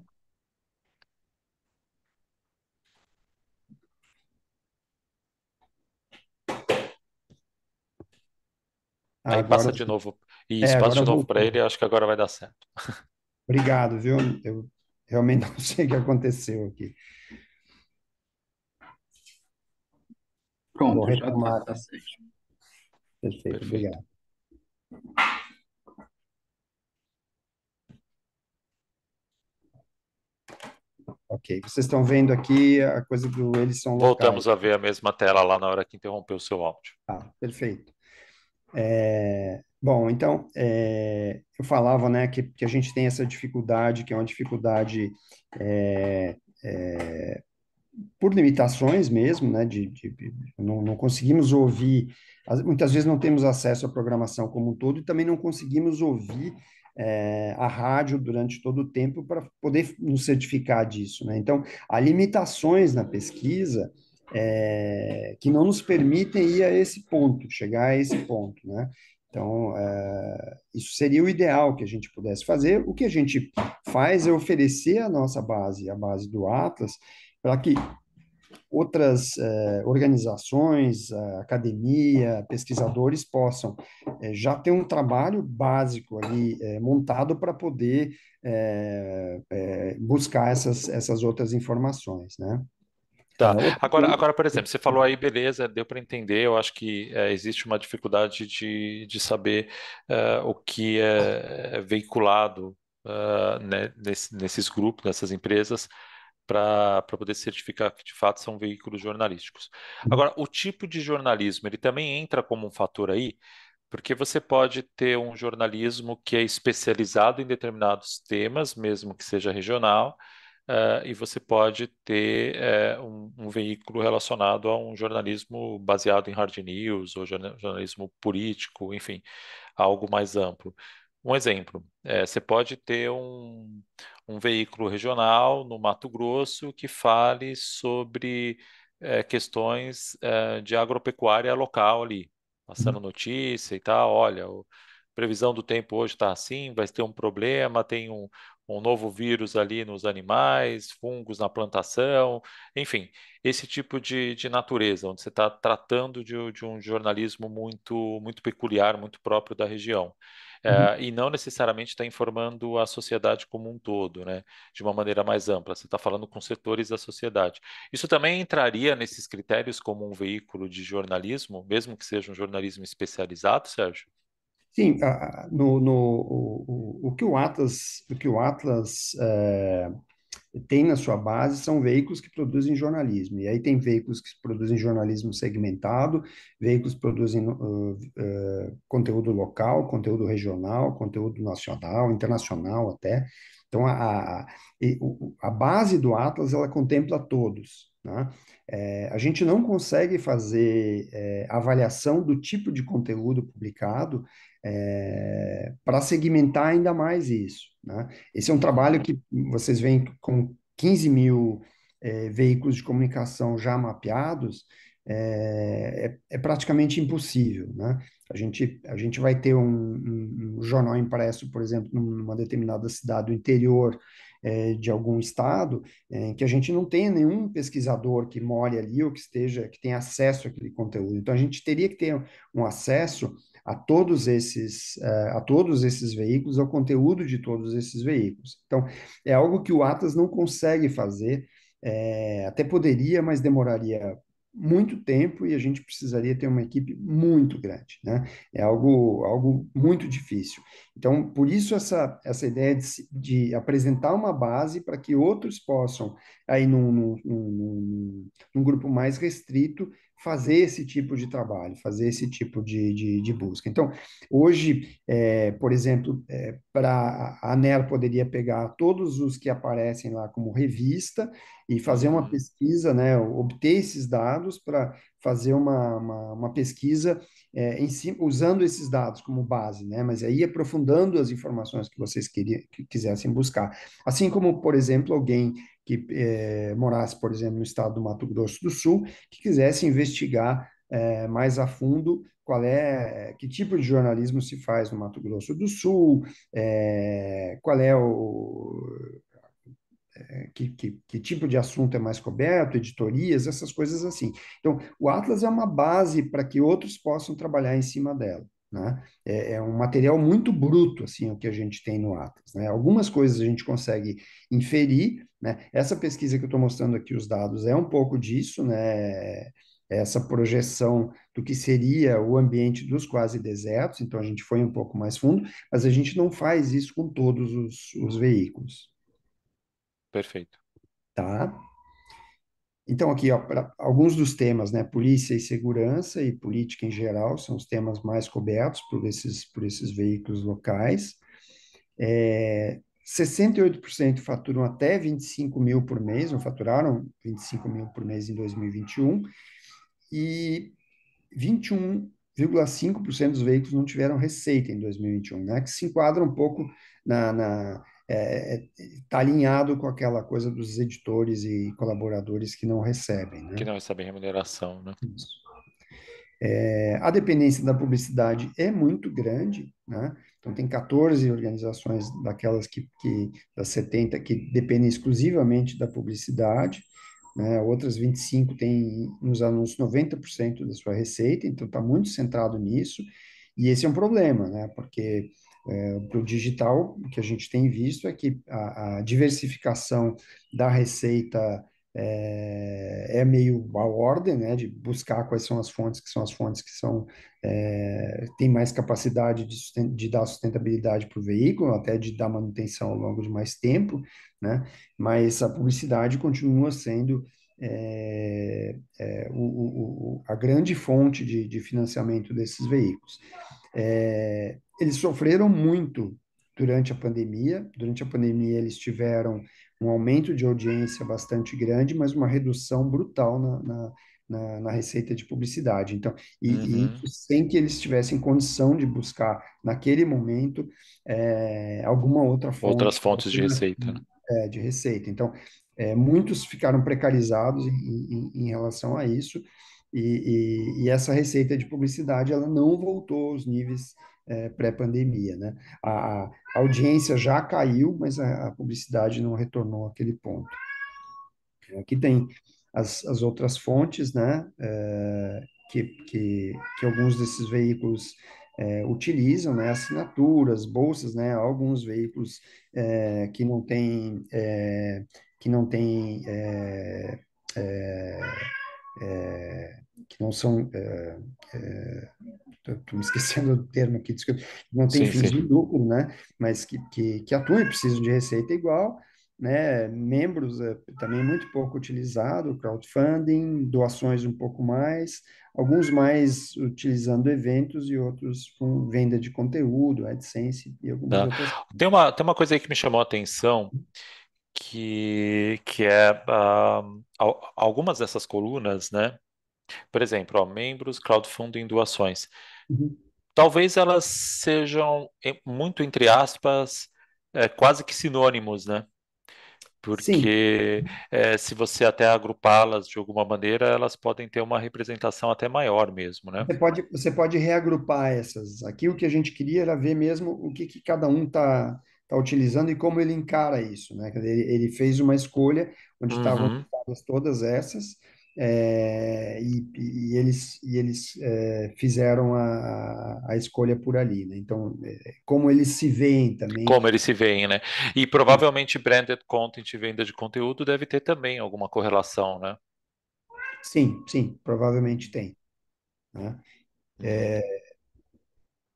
Aí Agora, passa de novo. Isso, passa agora de novo para voltou. ele, acho que agora vai dar certo. Obrigado, viu? Eu realmente não sei o que aconteceu aqui. Vou Pronto, já tá, retomar. tá certo. Perfeito, Perfeito. obrigado. Ok, vocês estão vendo aqui a coisa do eles são locais. Voltamos a ver a mesma tela lá na hora que interrompeu o seu áudio. Tá, perfeito. Bom, então, eu falava, né, que a gente tem essa dificuldade, que é uma dificuldade é, por limitações mesmo, né, não conseguimos ouvir, muitas vezes não temos acesso à programação como um todo e também não conseguimos ouvir a rádio durante todo o tempo para poder nos certificar disso, né? Então, há limitações na pesquisa que não nos permitem ir a esse ponto, chegar a esse ponto, né? Então, isso seria o ideal que a gente pudesse fazer. O que a gente faz é oferecer a nossa base, a base do Atlas, para que outras organizações, academia, pesquisadores possam já ter um trabalho básico ali montado para poder buscar essas outras informações, né? Tá. Outra Agora, por exemplo, você falou aí, beleza, deu para entender. Eu acho que existe uma dificuldade de saber o que é veiculado né, nesses grupos, nessas empresas, para poder certificar que de fato são veículos jornalísticos. Agora, o tipo de jornalismo, ele também entra como um fator aí, porque você pode ter um jornalismo que é especializado em determinados temas, mesmo que seja regional, e você pode ter um veículo relacionado a um jornalismo baseado em hard news ou jornalismo político, enfim, algo mais amplo. Um exemplo, você pode ter um veículo regional no Mato Grosso que fale sobre questões de agropecuária local ali, passando Uhum. notícia e tal. Olha, previsão do tempo hoje está assim, vai ter um problema, tem um novo vírus ali nos animais, fungos na plantação, enfim, esse tipo de natureza, onde você está tratando de um jornalismo muito peculiar, muito próprio da região. Uhum. E não necessariamente está informando a sociedade como um todo, né? De uma maneira mais ampla. Você está falando com setores da sociedade. Isso também entraria nesses critérios como um veículo de jornalismo, mesmo que seja um jornalismo especializado, Sérgio? Sim, o que o Atlas tem na sua base são veículos que produzem jornalismo. E aí tem veículos que produzem jornalismo segmentado, veículos que produzem conteúdo local, conteúdo regional, conteúdo nacional, internacional até. Então, a base do Atlas, ela contempla todos, né? A gente não consegue fazer avaliação do tipo de conteúdo publicado para segmentar ainda mais isso, né? Esse é um trabalho Uhum. que vocês veem com 15 mil veículos de comunicação já mapeados, é praticamente impossível, né? A gente vai ter um jornal impresso, por exemplo, numa determinada cidade do interior de algum estado, em que a gente não tenha nenhum pesquisador que more ali ou que tenha acesso àquele conteúdo. Então, a gente teria que ter um acesso a todos esses veículos, ao conteúdo de todos esses veículos. Então, é algo que o Atlas não consegue fazer, até poderia, mas demoraria muito tempo e a gente precisaria ter uma equipe muito grande, né? É algo muito difícil. Então, por isso essa ideia de apresentar uma base para que outros possam, aí num grupo mais restrito, fazer esse tipo de trabalho, fazer esse tipo de busca. Então, hoje, por exemplo, para a ANER poderia pegar todos os que aparecem lá como revista e fazer uma Uhum. pesquisa, né, obter esses dados para fazer uma pesquisa em cima, usando esses dados como base, né, mas aí aprofundando as informações que vocês que quisessem buscar. Assim como, por exemplo, alguém que morasse, por exemplo, no estado do Mato Grosso do Sul, que quisesse investigar mais a fundo que tipo de jornalismo se faz no Mato Grosso do Sul, qual é que tipo de assunto é mais coberto, editorias, essas coisas assim. Então, o Atlas é uma base para que outros possam trabalhar em cima dela. Né? É um material muito bruto, assim, o que a gente tem no Atlas. Né? Algumas coisas a gente consegue inferir, né? Essa pesquisa que eu estou mostrando aqui, os dados, é um pouco disso, né? Essa projeção do que seria o ambiente dos quase desertos, então a gente foi um pouco mais fundo, mas a gente não faz isso com todos os veículos, Perfeito. tá? Então, aqui, ó, alguns dos temas, né? Polícia e segurança e política em geral são os temas mais cobertos por esses veículos locais. 68% faturam até 25 mil por mês, ou faturaram 25 mil por mês em 2021, e 21,5% dos veículos não tiveram receita em 2021, né? Que se enquadra um pouco está alinhado com aquela coisa dos editores e colaboradores que não recebem, Que né? não recebe remuneração, né? Isso. A dependência da publicidade é muito grande, né? Então, tem 14 organizações das 70 que dependem exclusivamente da publicidade, né? Outras 25 têm nos anúncios 90% da sua receita, então está muito centrado nisso, e esse é um problema, né? Porque para o digital, o que a gente tem visto é que a diversificação da receita é meio a ordem, né, de buscar quais são as fontes que têm mais capacidade de dar sustentabilidade para o veículo, até de dar manutenção ao longo de mais tempo, né, mas a publicidade continua sendo a grande fonte de financiamento desses veículos. Eles sofreram muito durante a pandemia. Durante a pandemia, eles tiveram um aumento de audiência bastante grande, mas uma redução brutal na receita de publicidade. Então, e Uhum. isso sem que eles tivessem condição de buscar, naquele momento, alguma outra Outras fonte fontes de receita, né? de receita. Então, muitos ficaram precarizados em relação a isso, e essa receita de publicidade ela não voltou aos níveis pré-pandemia, né? A audiência já caiu, mas a publicidade não retornou àquele ponto. Aqui tem as outras fontes, né, que alguns desses veículos utilizam, né, assinaturas, bolsas, né, alguns veículos que não têm que não têm que não são estou me esquecendo do termo aqui, desculpa, não tem Sim, fins sim. de lucro, né? Mas que atuam e precisam de receita igual, né? Membros também muito pouco utilizado, crowdfunding, doações um pouco mais, alguns mais utilizando eventos e outros com venda de conteúdo, AdSense e algumas Tá. outras. Tem uma coisa aí que me chamou a atenção, que é algumas dessas colunas, né? Por exemplo, ó, membros, crowdfunding, doações. Uhum. Talvez elas sejam, muito entre aspas, quase que sinônimos, né? Sim, Porque se você até agrupá-las de alguma maneira, elas podem ter uma representação até maior mesmo, né? você pode reagrupar essas. Aqui o que a gente queria era ver mesmo o que cada um tá utilizando e como ele encara isso, né? Quer dizer, ele fez uma escolha onde estavam Uhum. listadas todas essas, e eles fizeram a escolha por ali, né? Então, como eles se veem também. Como eles se veem, né? E provavelmente branded content e venda de conteúdo deve ter também alguma correlação, né? Sim, sim, provavelmente tem, né? Uhum.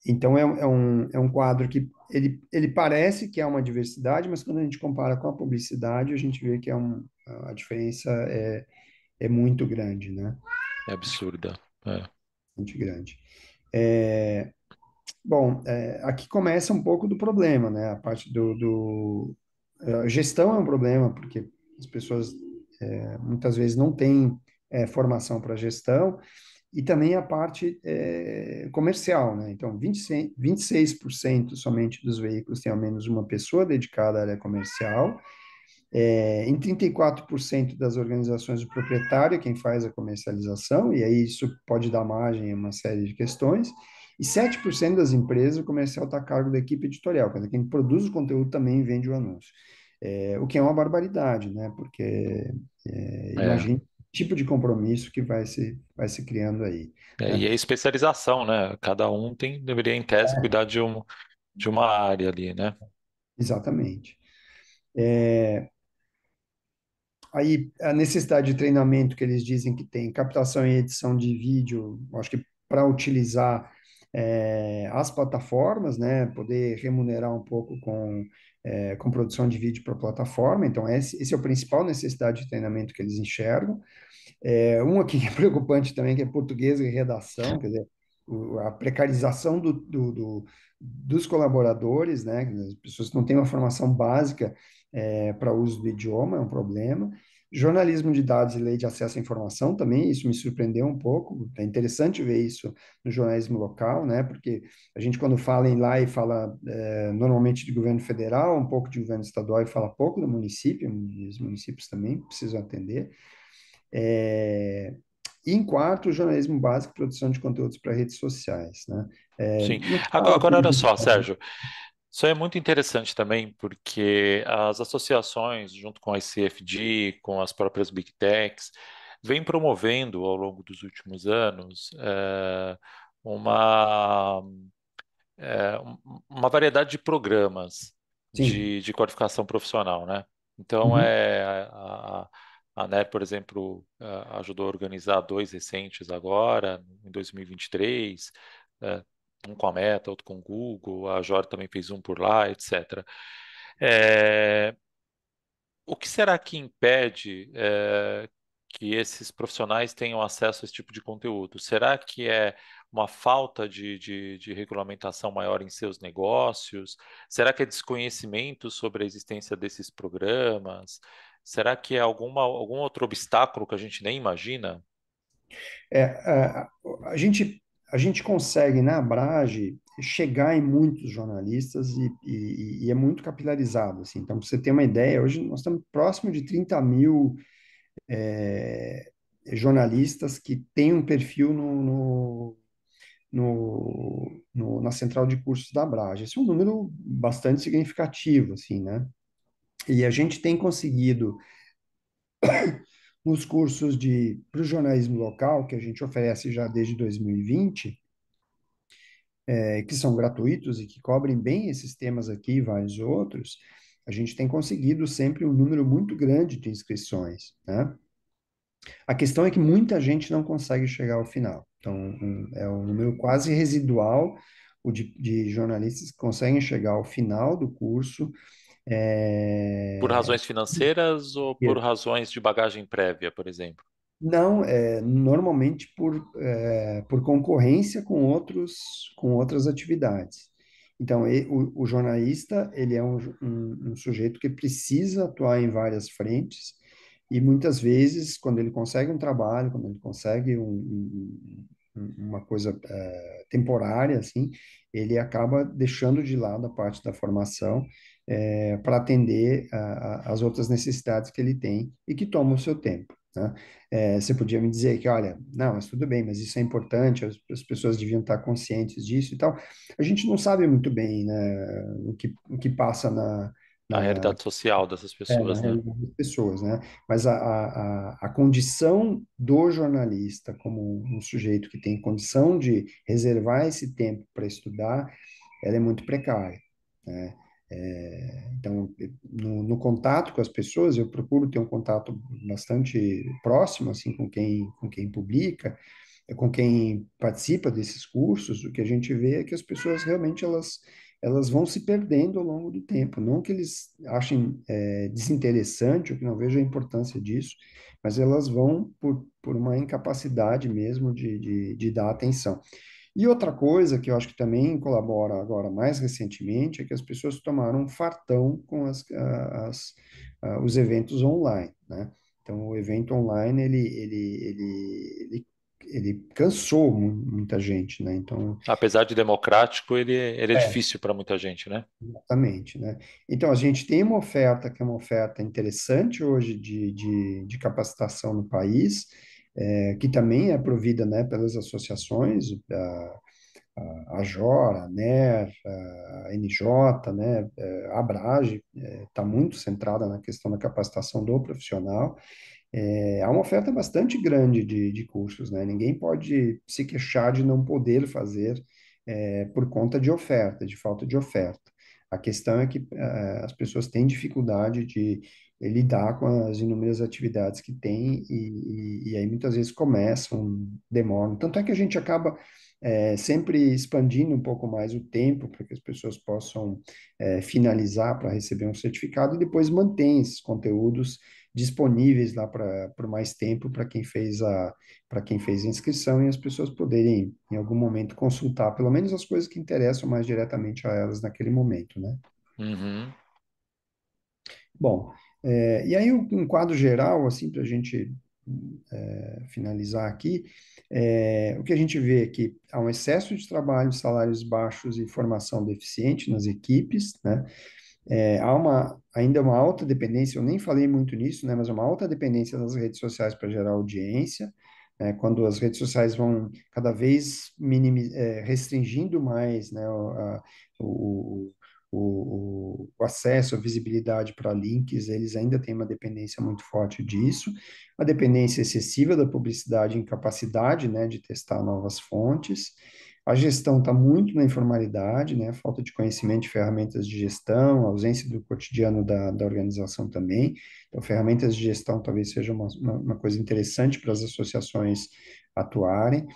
Então, é um quadro que ele parece que é uma diversidade, mas quando a gente compara com a publicidade, a gente vê que a diferença é muito grande, né? É absurda. É. Muito grande. Bom, aqui começa um pouco do problema, né? A parte a gestão é um problema, porque as pessoas muitas vezes não têm formação para gestão, e também a parte comercial, né? Então, 26% somente dos veículos têm ao menos uma pessoa dedicada à área comercial. Em 34% das organizações, o proprietário é quem faz a comercialização, e aí isso pode dar margem a uma série de questões. E 7% das empresas, o comercial está a cargo da equipe editorial, quer dizer, quem produz o conteúdo também vende o anúncio. O que é uma barbaridade, né? Porque É. imagine o tipo de compromisso que vai se criando aí, E né? a especialização, né? Cada um deveria, em tese, cuidar de uma área ali, né? Exatamente. Aí, a necessidade de treinamento que eles dizem que tem, captação e edição de vídeo, acho que para utilizar as plataformas, né, poder remunerar um pouco com produção de vídeo para a plataforma. Então, esse é o principal necessidade de treinamento que eles enxergam. Um aqui que é preocupante também, que é português e redação, quer dizer, a precarização dos colaboradores, né? As pessoas que não têm uma formação básica para uso do idioma é um problema. Jornalismo de dados e lei de acesso à informação também, isso me surpreendeu um pouco. É interessante ver isso no jornalismo local, né? Porque a gente, quando fala em lá e fala normalmente de governo federal, um pouco de governo estadual e fala pouco do município, e os municípios também precisam atender. É, e em quarto, o jornalismo básico, produção de conteúdos para redes sociais, né? Sim. Não Agora, fala agora, olha tudo. só, Sérgio. Isso é muito interessante também, porque as associações, junto com a ICFD, com as próprias Big Techs, vêm promovendo ao longo dos últimos anos uma, uma variedade de programas Sim. de qualificação profissional, né? Então, Uhum. a ANER, por exemplo, ajudou a organizar dois recentes agora, em 2023, eh, um com a Meta, outro com o Google, a Jora também fez um por lá, etc. Eh, o que será que impede, que esses profissionais tenham acesso a esse tipo de conteúdo? Será que é uma falta de regulamentação maior em seus negócios? Será que é desconhecimento sobre a existência desses programas? Será que é algum outro obstáculo que a gente nem imagina? A, a gente consegue, na Abrage, chegar em muitos jornalistas e é muito capilarizado, assim. Então, para você ter uma ideia, hoje nós estamos próximo de 30.000 é, jornalistas que têm um perfil na central de cursos da Abrage. Esse é um número bastante significativo, assim, né? E a gente tem conseguido, nos cursos para o jornalismo local, que a gente oferece já desde 2020, que são gratuitos e que cobrem bem esses temas aqui e vários outros, a gente tem conseguido sempre um número muito grande de inscrições, né? A questão é que muita gente não consegue chegar ao final. Então, é um número quase residual o de jornalistas que conseguem chegar ao final do curso. Por É, razões financeiras ou por razões de bagagem prévia, por exemplo? Não, normalmente por concorrência com outras atividades. Então, o jornalista, ele é um sujeito que precisa atuar em várias frentes e muitas vezes, quando ele consegue um trabalho, quando ele consegue uma coisa temporária, assim, ele acaba deixando de lado a parte da formação para atender as outras necessidades que ele tem e que tomam o seu tempo, né? Você podia me dizer que, olha, não, mas tudo bem, mas isso é importante, as pessoas deviam estar conscientes disso e tal. A gente não sabe muito bem, né, o que passa A na, realidade social dessas na pessoas, né? realidade das pessoas, né? Mas a condição do jornalista como um sujeito que tem condição de reservar esse tempo para estudar, ela é muito precária, né? Então, no contato com as pessoas, eu procuro ter um contato bastante próximo, assim, com quem publica, com quem participa desses cursos. O que a gente vê é que as pessoas realmente elas vão se perdendo ao longo do tempo. Não que eles achem desinteressante ou que não vejam a importância disso, mas elas vão por uma incapacidade mesmo de dar atenção. E outra coisa que eu acho que também colabora agora mais recentemente é que as pessoas tomaram um fartão com os eventos online, né? Então, o evento online, ele cansou muita gente, né? Então, Apesar de democrático, ele é difícil para muita gente, né? exatamente, né? Então, a gente tem uma oferta que é uma oferta interessante hoje de capacitação no país, que também é provida, né, pelas associações, a JOR, a NER, a NJ, né, a Abrage, está muito centrada na questão da capacitação do profissional. Há uma oferta bastante grande de cursos, né? Ninguém pode se queixar de não poder fazer por conta de oferta, de falta de oferta. A questão é que as pessoas têm dificuldade de lidar com as inúmeras atividades que têm e aí muitas vezes começam, demoram. Tanto é que a gente acaba sempre expandindo um pouco mais o tempo para que as pessoas possam finalizar para receber um certificado e depois mantém esses conteúdos disponíveis lá por mais tempo para quem fez a inscrição e as pessoas poderem em algum momento consultar pelo menos as coisas que interessam mais diretamente a elas naquele momento, né? Uhum. Bom, e aí um quadro geral assim para a gente finalizar aqui, o que a gente vê é que há um excesso de trabalho, salários baixos e formação deficiente nas equipes, né? Ainda uma alta dependência, eu nem falei muito nisso, né, mas uma alta dependência das redes sociais para gerar audiência, né, quando as redes sociais vão cada vez restringindo mais, né, o, o acesso, a visibilidade para links, eles ainda têm uma dependência muito forte disso, uma dependência excessiva da publicidade, incapacidade, né, de testar novas fontes. A gestão está muito na informalidade, né? Falta de conhecimento de ferramentas de gestão, ausência do cotidiano da organização também. Então, ferramentas de gestão talvez seja uma coisa interessante para as associações atuarem.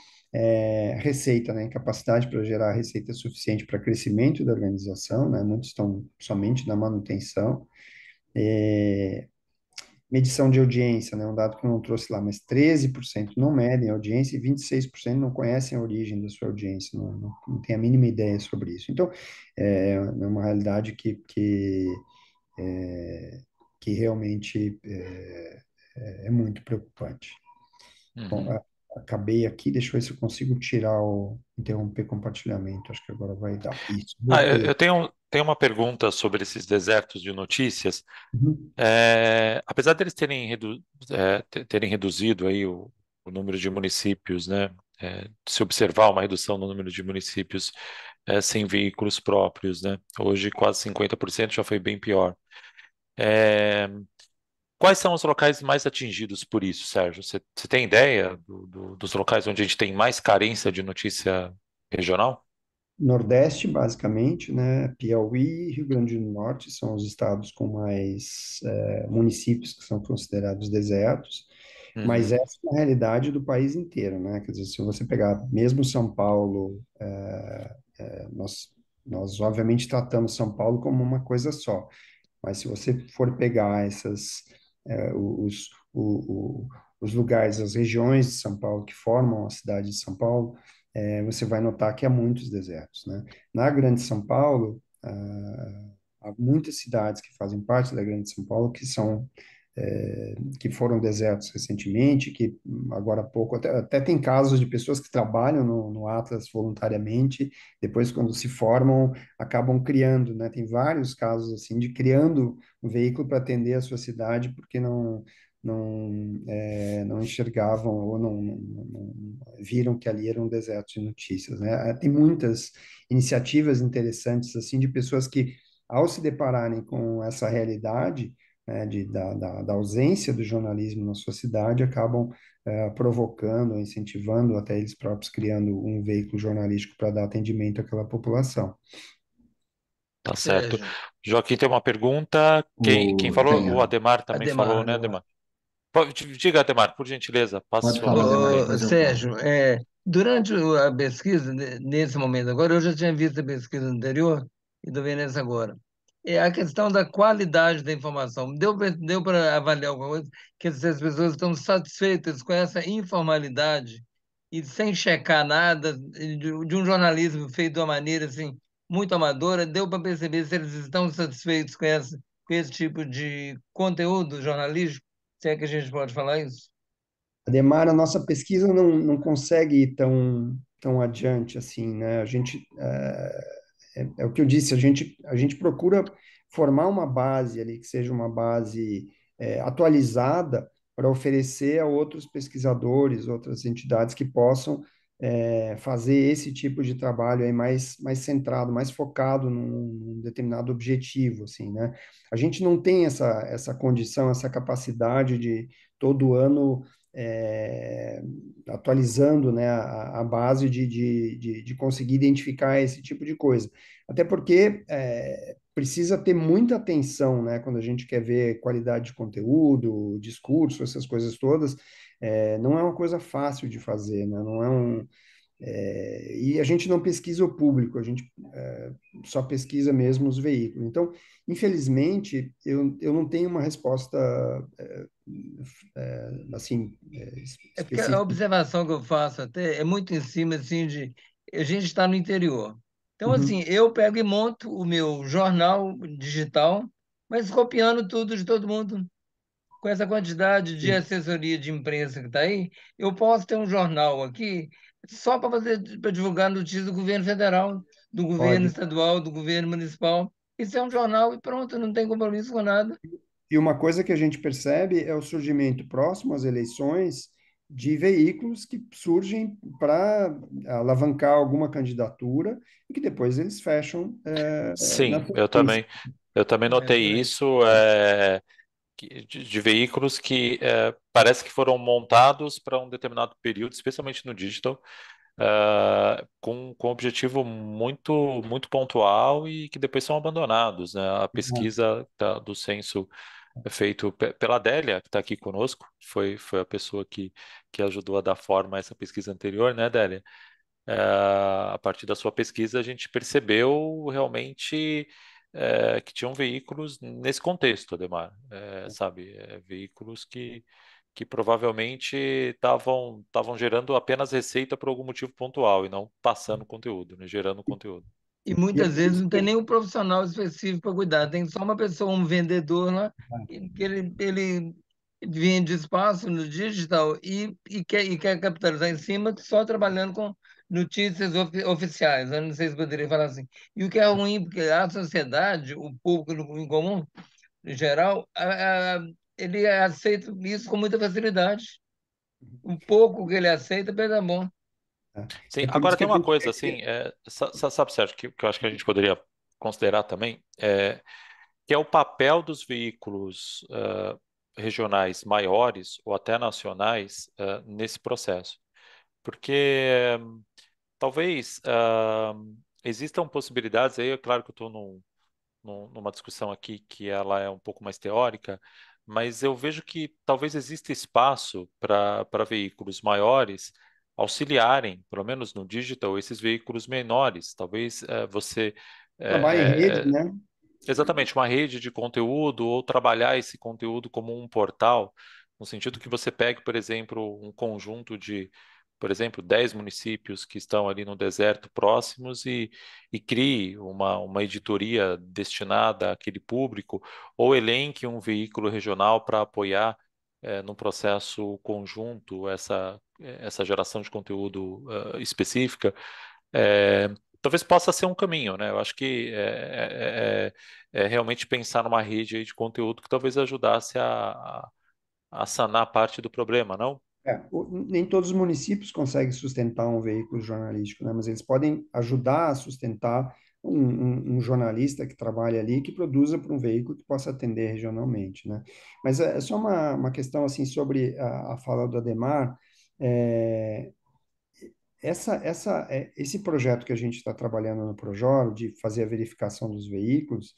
Receita, né? Incapacidade para gerar receita suficiente para crescimento da organização, né? Muitos estão somente na manutenção. Medição de audiência, né, um dado que eu não trouxe lá, mas 13% não medem a audiência e 26% não conhecem a origem da sua audiência, não tem a mínima ideia sobre isso. Então, é uma realidade que realmente é muito preocupante. Bom, Uhum. acabei aqui, deixa eu ver se eu consigo interromper compartilhamento. Acho que agora vai dar. Isso, Eu voltei. tenho uma pergunta sobre esses desertos de notícias. Uhum. Apesar deles terem reduzido aí o número de municípios, né? Se observar uma redução no número de municípios sem veículos próprios, né? Hoje quase 50% já foi bem pior. É, Quais são os locais mais atingidos por isso, Sérgio? Você tem ideia dos locais onde a gente tem mais carência de notícia regional? Nordeste, basicamente, né? Piauí e Rio Grande do Norte são os estados com mais municípios que são considerados desertos, mas Uhum. essa é a realidade do país inteiro, né? Quer dizer, se você pegar mesmo São Paulo, nós obviamente tratamos São Paulo como uma coisa só, mas se você for pegar os lugares, as regiões de São Paulo que formam a cidade de São Paulo, você vai notar que há muitos desertos, né? Na Grande São Paulo, há muitas cidades que fazem parte da Grande São Paulo que foram desertos recentemente, que agora há pouco, até tem casos de pessoas que trabalham no Atlas voluntariamente, depois quando se formam, acabam criando, né? Tem vários casos assim de criando um veículo para atender a sua cidade, porque não enxergavam ou não viram que ali era um deserto de notícias, né? Tem muitas iniciativas interessantes assim de pessoas que, ao se depararem com essa realidade, né, da ausência do jornalismo na sua cidade, acabam provocando, incentivando, até eles próprios criando um veículo jornalístico para dar atendimento àquela população. Tá certo. Sérgio, Joaquim tem uma pergunta. Quem falou? O Tenho. Ademar também falou, né, Ademar. Ademar? Diga, Ademar, por gentileza, passe Pode sua falar, pergunta Demar, aí. depois eu falo. Sérgio, durante a pesquisa, nesse momento agora, eu já tinha visto a pesquisa anterior e estou vendo essa agora. É a questão da qualidade da informação. Deu para avaliar alguma coisa? Que se as pessoas estão satisfeitas com essa informalidade e sem checar nada, de um jornalismo feito de uma maneira assim, muito amadora, deu para perceber se eles estão satisfeitos com esse tipo de conteúdo jornalístico? Se é que a gente pode falar isso? Ademar, a nossa pesquisa não consegue ir tão adiante assim, né? É o que eu disse, a gente procura formar uma base ali, que seja uma base atualizada para oferecer a outros pesquisadores, outras entidades que possam fazer esse tipo de trabalho aí mais centrado, mais focado num determinado objetivo, assim, né? A gente não tem essa condição, essa capacidade de todo ano é, atualizando, né, a base de conseguir identificar esse tipo de coisa. Até porque precisa ter muita atenção, né, quando a gente quer ver qualidade de conteúdo, discurso, essas coisas todas. Não é uma coisa fácil de fazer, né? Não é e a gente não pesquisa o público, a gente só pesquisa mesmo os veículos. Então, infelizmente, eu não tenho uma resposta assim É porque a específica. observação que eu faço até é muito em cima, assim, de a gente está no interior. Então, assim, Uhum, eu pego e monto o meu jornal digital, mas copiando tudo de todo mundo. Com essa quantidade de sim, assessoria de imprensa que está aí, eu posso ter um jornal aqui só para divulgar notícias do governo federal, do governo pode. estadual, do governo municipal. Isso é um jornal e pronto, não tem compromisso com nada. E uma coisa que a gente percebe é o surgimento próximo às eleições de veículos que surgem para alavancar alguma candidatura e que depois eles fecham na Sim, sequência. eu também É notei por aí. isso, de veículos que parece que foram montados para um determinado período, especialmente no digital, com um objetivo muito pontual e que depois são abandonados, né? A pesquisa do censo é feito pela Adélia, que está aqui conosco, foi a pessoa que ajudou a dar forma a essa pesquisa anterior, né, Adélia? É, a partir da sua pesquisa, a gente percebeu realmente que tinham veículos nesse contexto, Ademar, sabe? Veículos que provavelmente estavam gerando apenas receita por algum motivo pontual e não passando conteúdo, né? Gerando conteúdo. E E é muitas por vezes isso não tem que nenhum profissional específico para cuidar, tem só uma pessoa, um vendedor lá, que ele vende espaço no digital e quer capitalizar em cima só trabalhando com notícias oficiais. Eu não sei se poderia falar assim. E o que é ruim, porque a sociedade, o público em comum, em geral, ele aceita isso com muita facilidade. O pouco que ele aceita, pega bom. Sim, É por isso agora que tem a uma gente coisa tem que assim, ter. sabe, Sérgio, que eu acho que a gente poderia considerar também, que é o papel dos veículos regionais maiores ou até nacionais nesse processo. Porque talvez existam possibilidades, aí é claro que eu estou numa discussão aqui que ela é um pouco mais teórica, mas eu vejo que talvez exista espaço para veículos maiores auxiliarem, pelo menos no digital, esses veículos menores. Talvez você Trabalho em eh, rede, eh, né? exatamente uma rede de conteúdo ou trabalhar esse conteúdo como um portal, no sentido que você pegue, por exemplo, um conjunto de, por exemplo, 10 municípios que estão ali no deserto próximos e crie uma editoria destinada àquele público ou elenque um veículo regional para apoiar num processo conjunto essa geração de conteúdo específica. Talvez possa ser um caminho, né? Eu acho que é realmente pensar numa rede aí de conteúdo que talvez ajudasse a sanar parte do problema, não? Nem todos os municípios conseguem sustentar um veículo jornalístico, né? Mas eles podem ajudar a sustentar um jornalista que trabalha ali, que produza para um veículo que possa atender regionalmente, né? Mas é só uma questão assim sobre a fala do Ademar. É, esse projeto que a gente está trabalhando no Projoro, de fazer a verificação dos veículos,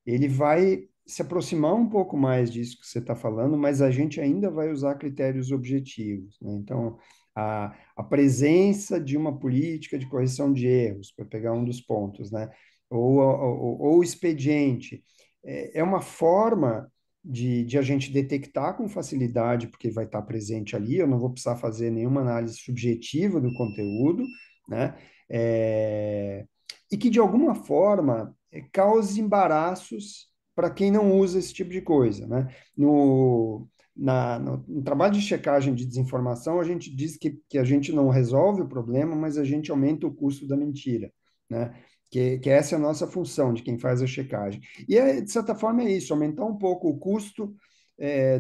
ele vai se aproximar um pouco mais disso que você está falando, mas a gente ainda vai usar critérios objetivos, né? Então, a presença de uma política de correção de erros, para pegar um dos pontos, né? Ou o expediente, é uma forma de a gente detectar com facilidade, porque vai estar presente ali, eu não vou precisar fazer nenhuma análise subjetiva do conteúdo, né? E que, de alguma forma, cause embaraços para quem não usa esse tipo de coisa, né? No trabalho de checagem de desinformação, a gente diz que a gente não resolve o problema, mas a gente aumenta o custo da mentira, né? Que essa é a nossa função de quem faz a checagem. E, de certa forma, é isso, aumentar um pouco o custo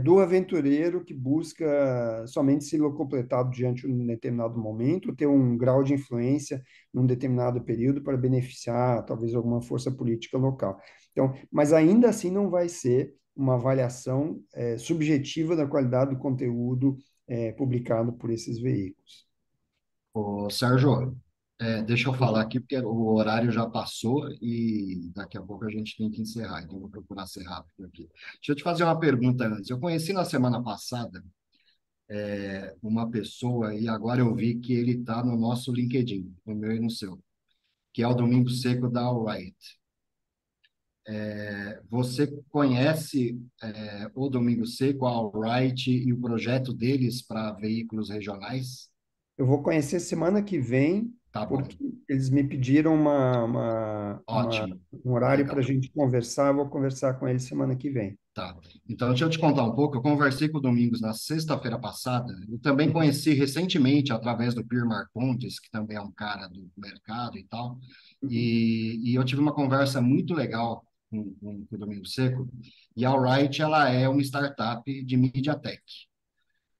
do aventureiro que busca somente se locupletar diante de um determinado momento, ter um grau de influência num determinado período para beneficiar talvez alguma força política local. Então, mas ainda assim não vai ser uma avaliação subjetiva da qualidade do conteúdo publicado por esses veículos. Ô, Sérgio, deixa eu falar aqui, porque o horário já passou e daqui a pouco a gente tem que encerrar, então eu vou procurar ser rápido aqui. Deixa eu te fazer uma pergunta antes. Eu conheci na semana passada uma pessoa e agora eu vi que ele está no nosso LinkedIn, no meu e no seu, que é o Domingo Seco da All Right. Você conhece o Domingo Seco, a All Right e o projeto deles para veículos regionais? Eu vou conhecer semana que vem, Tá bom, porque eles me pediram ótimo, um horário para a legal. gente conversar. Eu vou conversar com eles semana que vem. Tá. Então, deixa eu te contar um pouco. Eu conversei com o Domingos na sexta-feira passada. Eu também conheci recentemente, através do Pierre Marcondes, que também é um cara do mercado e tal. Uhum. E eu tive uma conversa muito legal com o Domingos Seco. E a Alright, ela é uma startup de MediaTek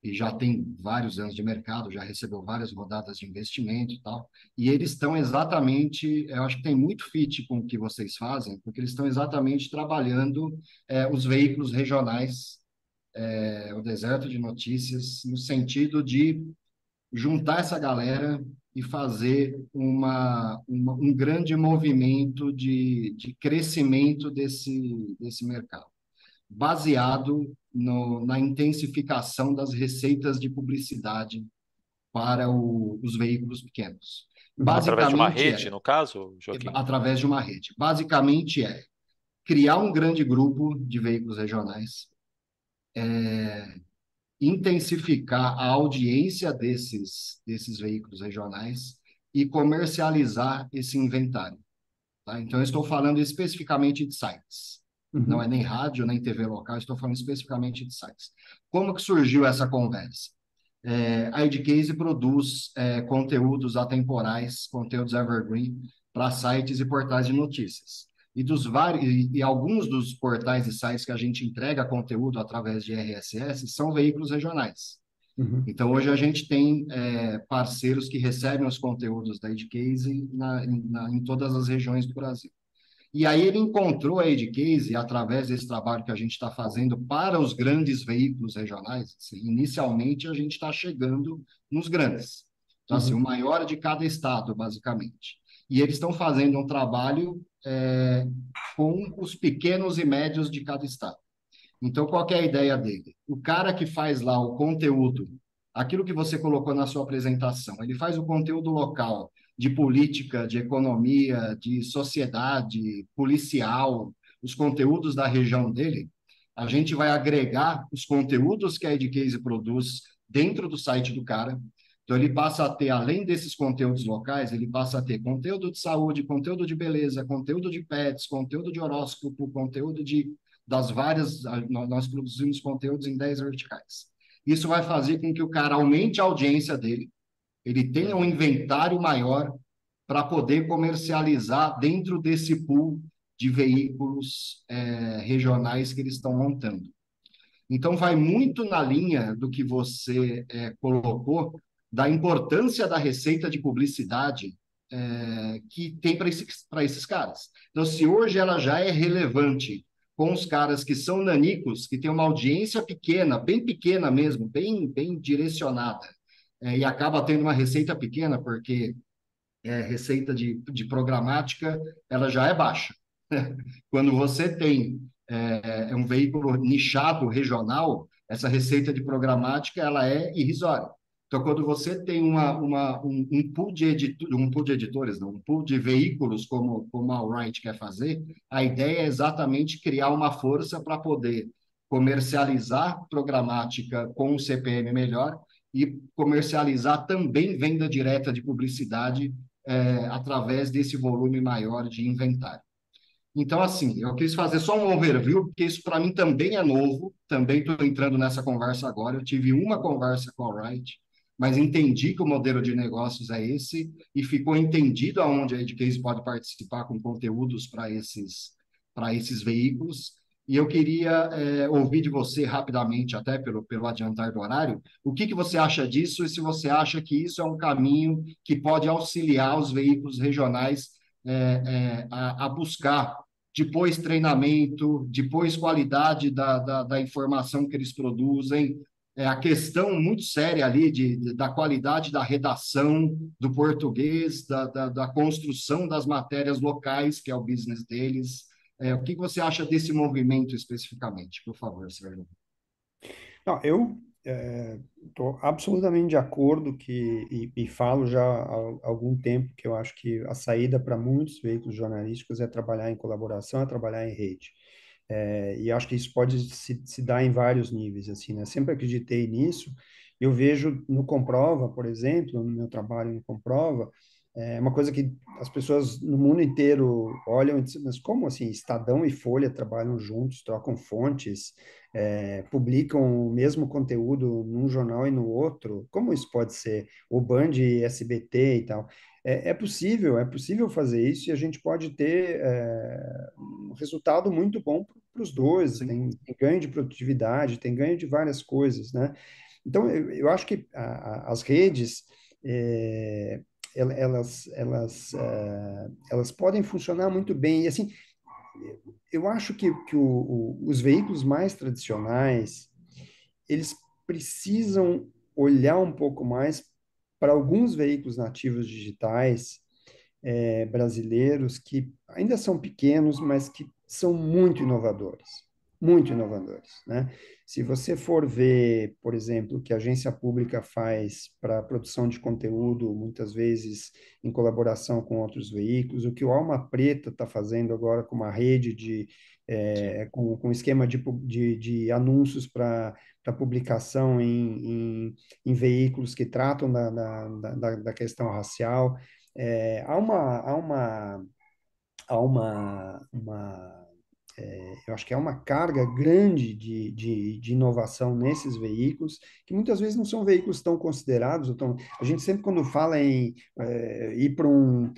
e já tem vários anos de mercado, já recebeu várias rodadas de investimento e tal. E eles estão exatamente, eu acho que tem muito fit com o que vocês fazem, porque eles estão exatamente trabalhando os veículos regionais, o deserto de notícias, no sentido de juntar essa galera e fazer um grande movimento de crescimento desse mercado baseado na intensificação das receitas de publicidade para os veículos pequenos. Uhum. Através de uma Basicamente rede, no caso, Joaquim? através de uma rede. Basicamente criar um grande grupo de veículos regionais, intensificar a audiência desses veículos regionais e comercializar esse inventário. Tá? Então, eu estou falando especificamente de sites. não é Uhum. nem rádio, nem TV local, estou falando especificamente de sites. Como que surgiu essa conversa? A Edcase produz conteúdos atemporais, conteúdos evergreen, para sites e portais de notícias. E, e alguns dos portais e sites que a gente entrega conteúdo através de RSS são veículos regionais. Uhum. Então, hoje a gente tem parceiros que recebem os conteúdos da Edcase em todas as regiões do Brasil. E aí ele encontrou a Edcase, através desse trabalho que a gente está fazendo para os grandes veículos regionais. Assim, inicialmente, a gente está chegando nos grandes. Então, assim, o Uhum. maior de cada estado, basicamente. E eles estão fazendo um trabalho com os pequenos e médios de cada estado. Então, qual que é a ideia dele? O cara que faz lá o conteúdo, aquilo que você colocou na sua apresentação, ele faz o conteúdo local de política, de economia, de sociedade, policial, os conteúdos da região dele. A gente vai agregar os conteúdos que a Edcase produz dentro do site do cara. Então, ele passa a ter, além desses conteúdos locais, ele passa a ter conteúdo de saúde, conteúdo de beleza, conteúdo de pets, conteúdo de horóscopo, conteúdo das várias. Nós produzimos conteúdos em 10 verticais. Isso vai fazer com que o cara aumente a audiência dele, ele tenha um inventário maior para poder comercializar dentro desse pool de veículos regionais que eles estão montando. Então, vai muito na linha do que você colocou, da importância da receita de publicidade que tem para esses caras. Então, se hoje ela já é relevante com os caras que são nanicos, que têm uma audiência pequena, bem pequena mesmo, bem direcionada, e acaba tendo uma receita pequena, porque receita de programática ela já é baixa. Quando você tem um veículo nichado regional, essa receita de programática ela é irrisória. Então, quando você tem um pool um pool de editores, não, um pool de veículos como a Wright quer fazer, a ideia é exatamente criar uma força para poder comercializar programática com um CPM melhor e comercializar também venda direta de publicidade através desse volume maior de inventário. Então, assim, eu quis fazer só um overview, porque isso para mim também é novo, também estou entrando nessa conversa agora. Eu tive uma conversa com a Wright, mas entendi que o modelo de negócios é esse e ficou entendido aonde a Edcase pode participar com conteúdos para esses veículos. E eu queria ouvir de você rapidamente, até pelo adiantar do horário, o que você acha disso e se você acha que isso é um caminho que pode auxiliar os veículos regionais a buscar depois treinamento, depois qualidade da informação que eles produzem, a questão muito séria ali da qualidade da redação do português, da construção das matérias locais, que é o business deles. O que você acha desse movimento especificamente, por favor, Sérgio? Não, eu estou absolutamente de acordo e falo já há algum tempo que eu acho que a saída para muitos veículos jornalísticos é trabalhar em colaboração, é trabalhar em rede. E acho que isso pode se dar em vários níveis, assim, né? Sempre acreditei nisso. Eu vejo no Comprova, por exemplo, no meu trabalho no Comprova, é uma coisa que as pessoas no mundo inteiro olham e dizem, mas como assim? Estadão e Folha trabalham juntos, trocam fontes, publicam o mesmo conteúdo num jornal e no outro? Como isso pode ser? O Band e SBT e tal. É possível fazer isso e a gente pode ter um resultado muito bom para os dois. Sim. Tem ganho de produtividade, tem ganho de várias coisas, né? Então, eu acho que as redes, é, elas podem funcionar muito bem. E, assim, eu acho que os veículos mais tradicionais, eles precisam olhar um pouco mais para alguns veículos nativos digitais brasileiros que ainda são pequenos, mas que são muito inovadores, né? Se você for ver, por exemplo, o que a agência pública faz para a produção de conteúdo, muitas vezes em colaboração com outros veículos, o que o Alma Preta está fazendo agora com uma rede com esquema de anúncios para publicação em veículos que tratam da questão racial. É, há uma eu acho que é uma carga grande de inovação nesses veículos, que muitas vezes não são veículos tão considerados. A gente sempre, quando fala em ir para um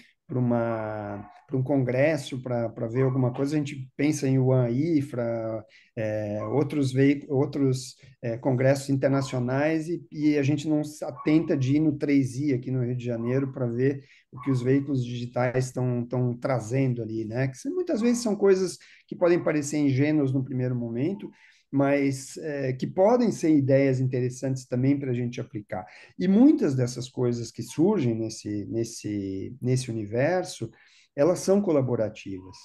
congresso para ver alguma coisa, a gente pensa em One IFRA, outros congressos internacionais, e a gente não se atenta de ir no 3i aqui no Rio de Janeiro para ver o que os veículos digitais estão trazendo ali, né? Muitas vezes são coisas que podem parecer ingênuos no primeiro momento, mas que podem ser ideias interessantes também para a gente aplicar. E muitas dessas coisas que surgem nesse universo, elas são colaborativas,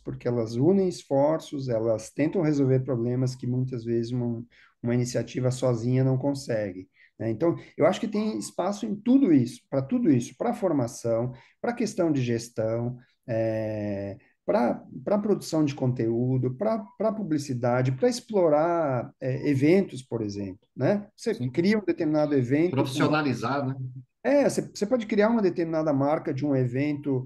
porque elas unem esforços, elas tentam resolver problemas que muitas vezes uma iniciativa sozinha não consegue, né? Então, eu acho que tem espaço em tudo isso, para formação, para questão de gestão, para produção de conteúdo, para publicidade, para explorar eventos, por exemplo, né? Você Sim. cria um determinado evento Profissionalizar, né? você pode criar uma determinada marca de um evento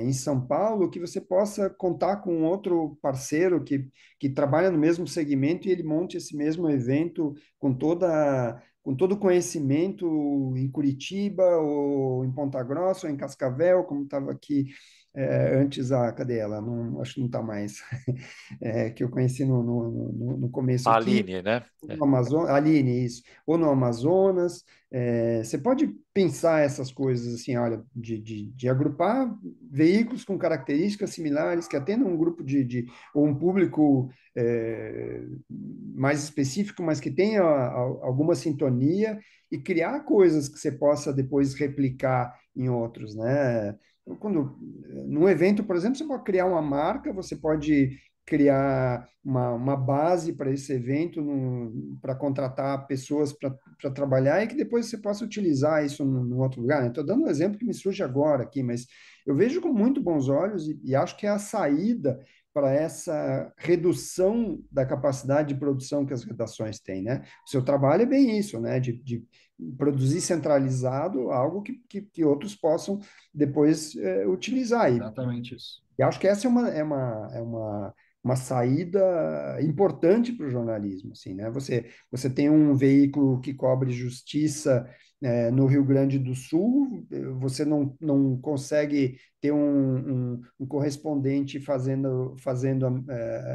em São Paulo que você possa contar com outro parceiro que trabalha no mesmo segmento e ele monte esse mesmo evento com todo o conhecimento em Curitiba, ou em Ponta Grossa, ou em Cascavel, como estava aqui antes cadê ela? Não, acho que não está mais. Que eu conheci no começo A aqui. Aline, né? No Amazonas, Aline, isso, ou no Amazonas, você pode pensar essas coisas assim, olha, de agrupar veículos com características similares que atendam um grupo ou um público mais específico, mas que tenha alguma sintonia e criar coisas que você possa depois replicar em outros, né? Num evento, por exemplo, você pode criar uma marca, você pode criar uma base para esse evento, para contratar pessoas para trabalhar e que depois você possa utilizar isso num outro lugar. Estou dando um exemplo que me surge agora aqui, mas eu vejo com muito bons olhos e acho que é a saída para essa redução da capacidade de produção que as redações têm, né? O seu trabalho é bem isso, né? De produzir centralizado algo que outros possam depois utilizar. Exatamente isso. E acho que essa uma saída importante para o jornalismo, assim, né? Você tem um veículo que cobre justiça no Rio Grande do Sul, você não consegue ter um correspondente fazendo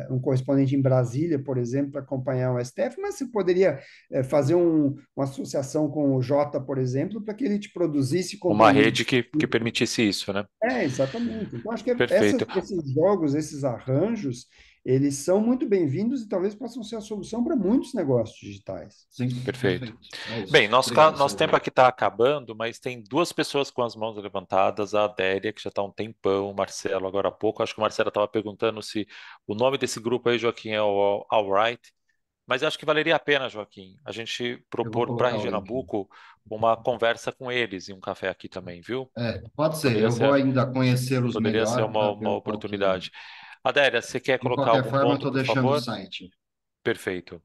um correspondente em Brasília, por exemplo, para acompanhar o STF, mas você poderia fazer uma associação com o Jota, por exemplo, para que ele te produzisse Uma conteúdo. rede que permitisse isso, né? Exatamente. Então, acho que Perfeito. esses jogos, esses arranjos, eles são muito bem-vindos e talvez possam ser a solução para muitos negócios digitais. Sim, Perfeito. perfeito. É Bem, isso. nosso Obrigado, tempo Sérgio. aqui está acabando, mas tem duas pessoas com as mãos levantadas, a Adélia, que já está há um tempão, o Marcelo agora há pouco. Acho que o Marcelo estava perguntando se o nome desse grupo aí, Joaquim, é o All Right. Mas eu acho que valeria a pena, Joaquim, a gente Eu vou propor para a colocar o Regina link. Bucco uma conversa com eles e um café aqui também, viu? Pode ser. Poderia Eu vou ser, ainda conhecê-los poderia ser melhor para ver uma o qual que... oportunidade. Adélia, você quer De colocar qualquer algum forma, eu ponto, estou por deixando o favor? site. Perfeito.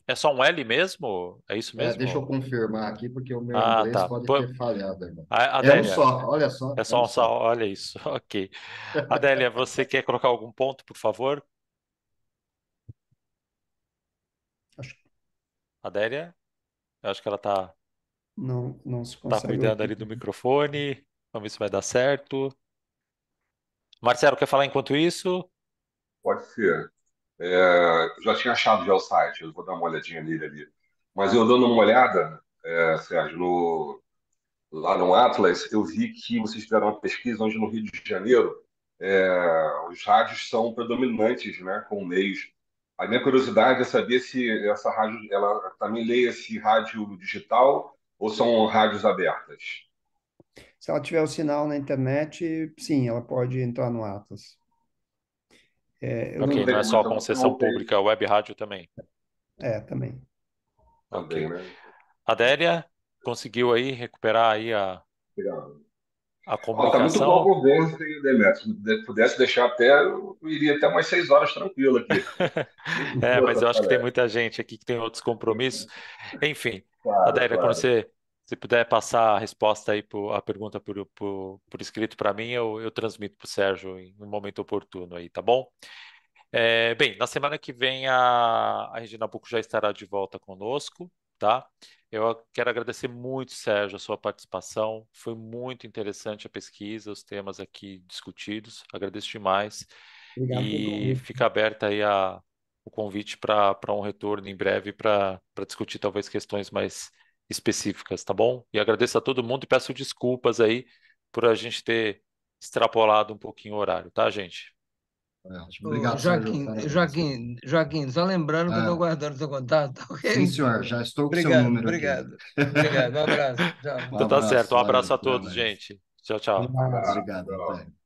É só um L mesmo? É isso Deixa eu mesmo? confirmar aqui, porque o meu Ah, inglês tá. pode Pô, ter falhado, irmão. É um Adélia, só, olha só, é é um só, só. olha isso. Ok. Adélia, você quer colocar algum ponto, por favor? Acho que Adélia? Eu acho que ela não se tá consegue cuidando ouvir. ali do microfone. Vamos ver se vai dar certo. Marcelo, quer falar enquanto isso? Pode ser. Já tinha achado já o site, eu vou dar uma olhadinha nele ali. Mas eu dando uma olhada, Sérgio, lá no Atlas, eu vi que vocês fizeram uma pesquisa onde no Rio de Janeiro os rádios são predominantes, né, com meios. A minha curiosidade é saber se essa rádio, ela também lê esse rádio digital ou são rádios abertas? Se ela tiver o sinal na internet, sim, ela pode entrar no Atlas. Eu Ok, não. não é só Então, concessão não tem pública, é web rádio também. Também. também, Ok. né? Adélia, conseguiu aí recuperar aí Legal. a Ó, tá muito boa a comunicação? conversa, hein, Demetrio? Se pudesse deixar até, eu iria até umas 6 horas tranquilo aqui. Muito boa Mas essa eu acho que tem palestra. muita gente aqui que tem outros compromissos. Enfim, Claro, Adélia, claro. Se puder passar a resposta aí, a pergunta por escrito para mim, eu transmito para o Sérgio em um momento oportuno aí, tá bom? Bem, na semana que vem a Regina Bucco já estará de volta conosco, tá? Eu quero agradecer muito, Sérgio, a sua participação. Foi muito interessante a pesquisa, os temas aqui discutidos. Agradeço demais. Obrigado pelo E convite. fica aberta aí o convite para um retorno em breve para discutir talvez questões mais específicas, tá bom? E agradeço a todo mundo e peço desculpas aí por a gente ter extrapolado um pouquinho o horário, tá, gente? Ótimo. Ô, Obrigado, Sérgio. Joaquim, Parabéns. Joaquim, só lembrando que eu estou Ah, guardando seu contato, tá sim, ok? senhor. Já estou com seu Obrigado, número aqui. obrigado. Obrigado, um abraço. Tchau. Um Então tá certo. abraço. Um Valeu. abraço a Até todos, mais. gente. Tchau, tchau. Obrigado. Obrigado. Até.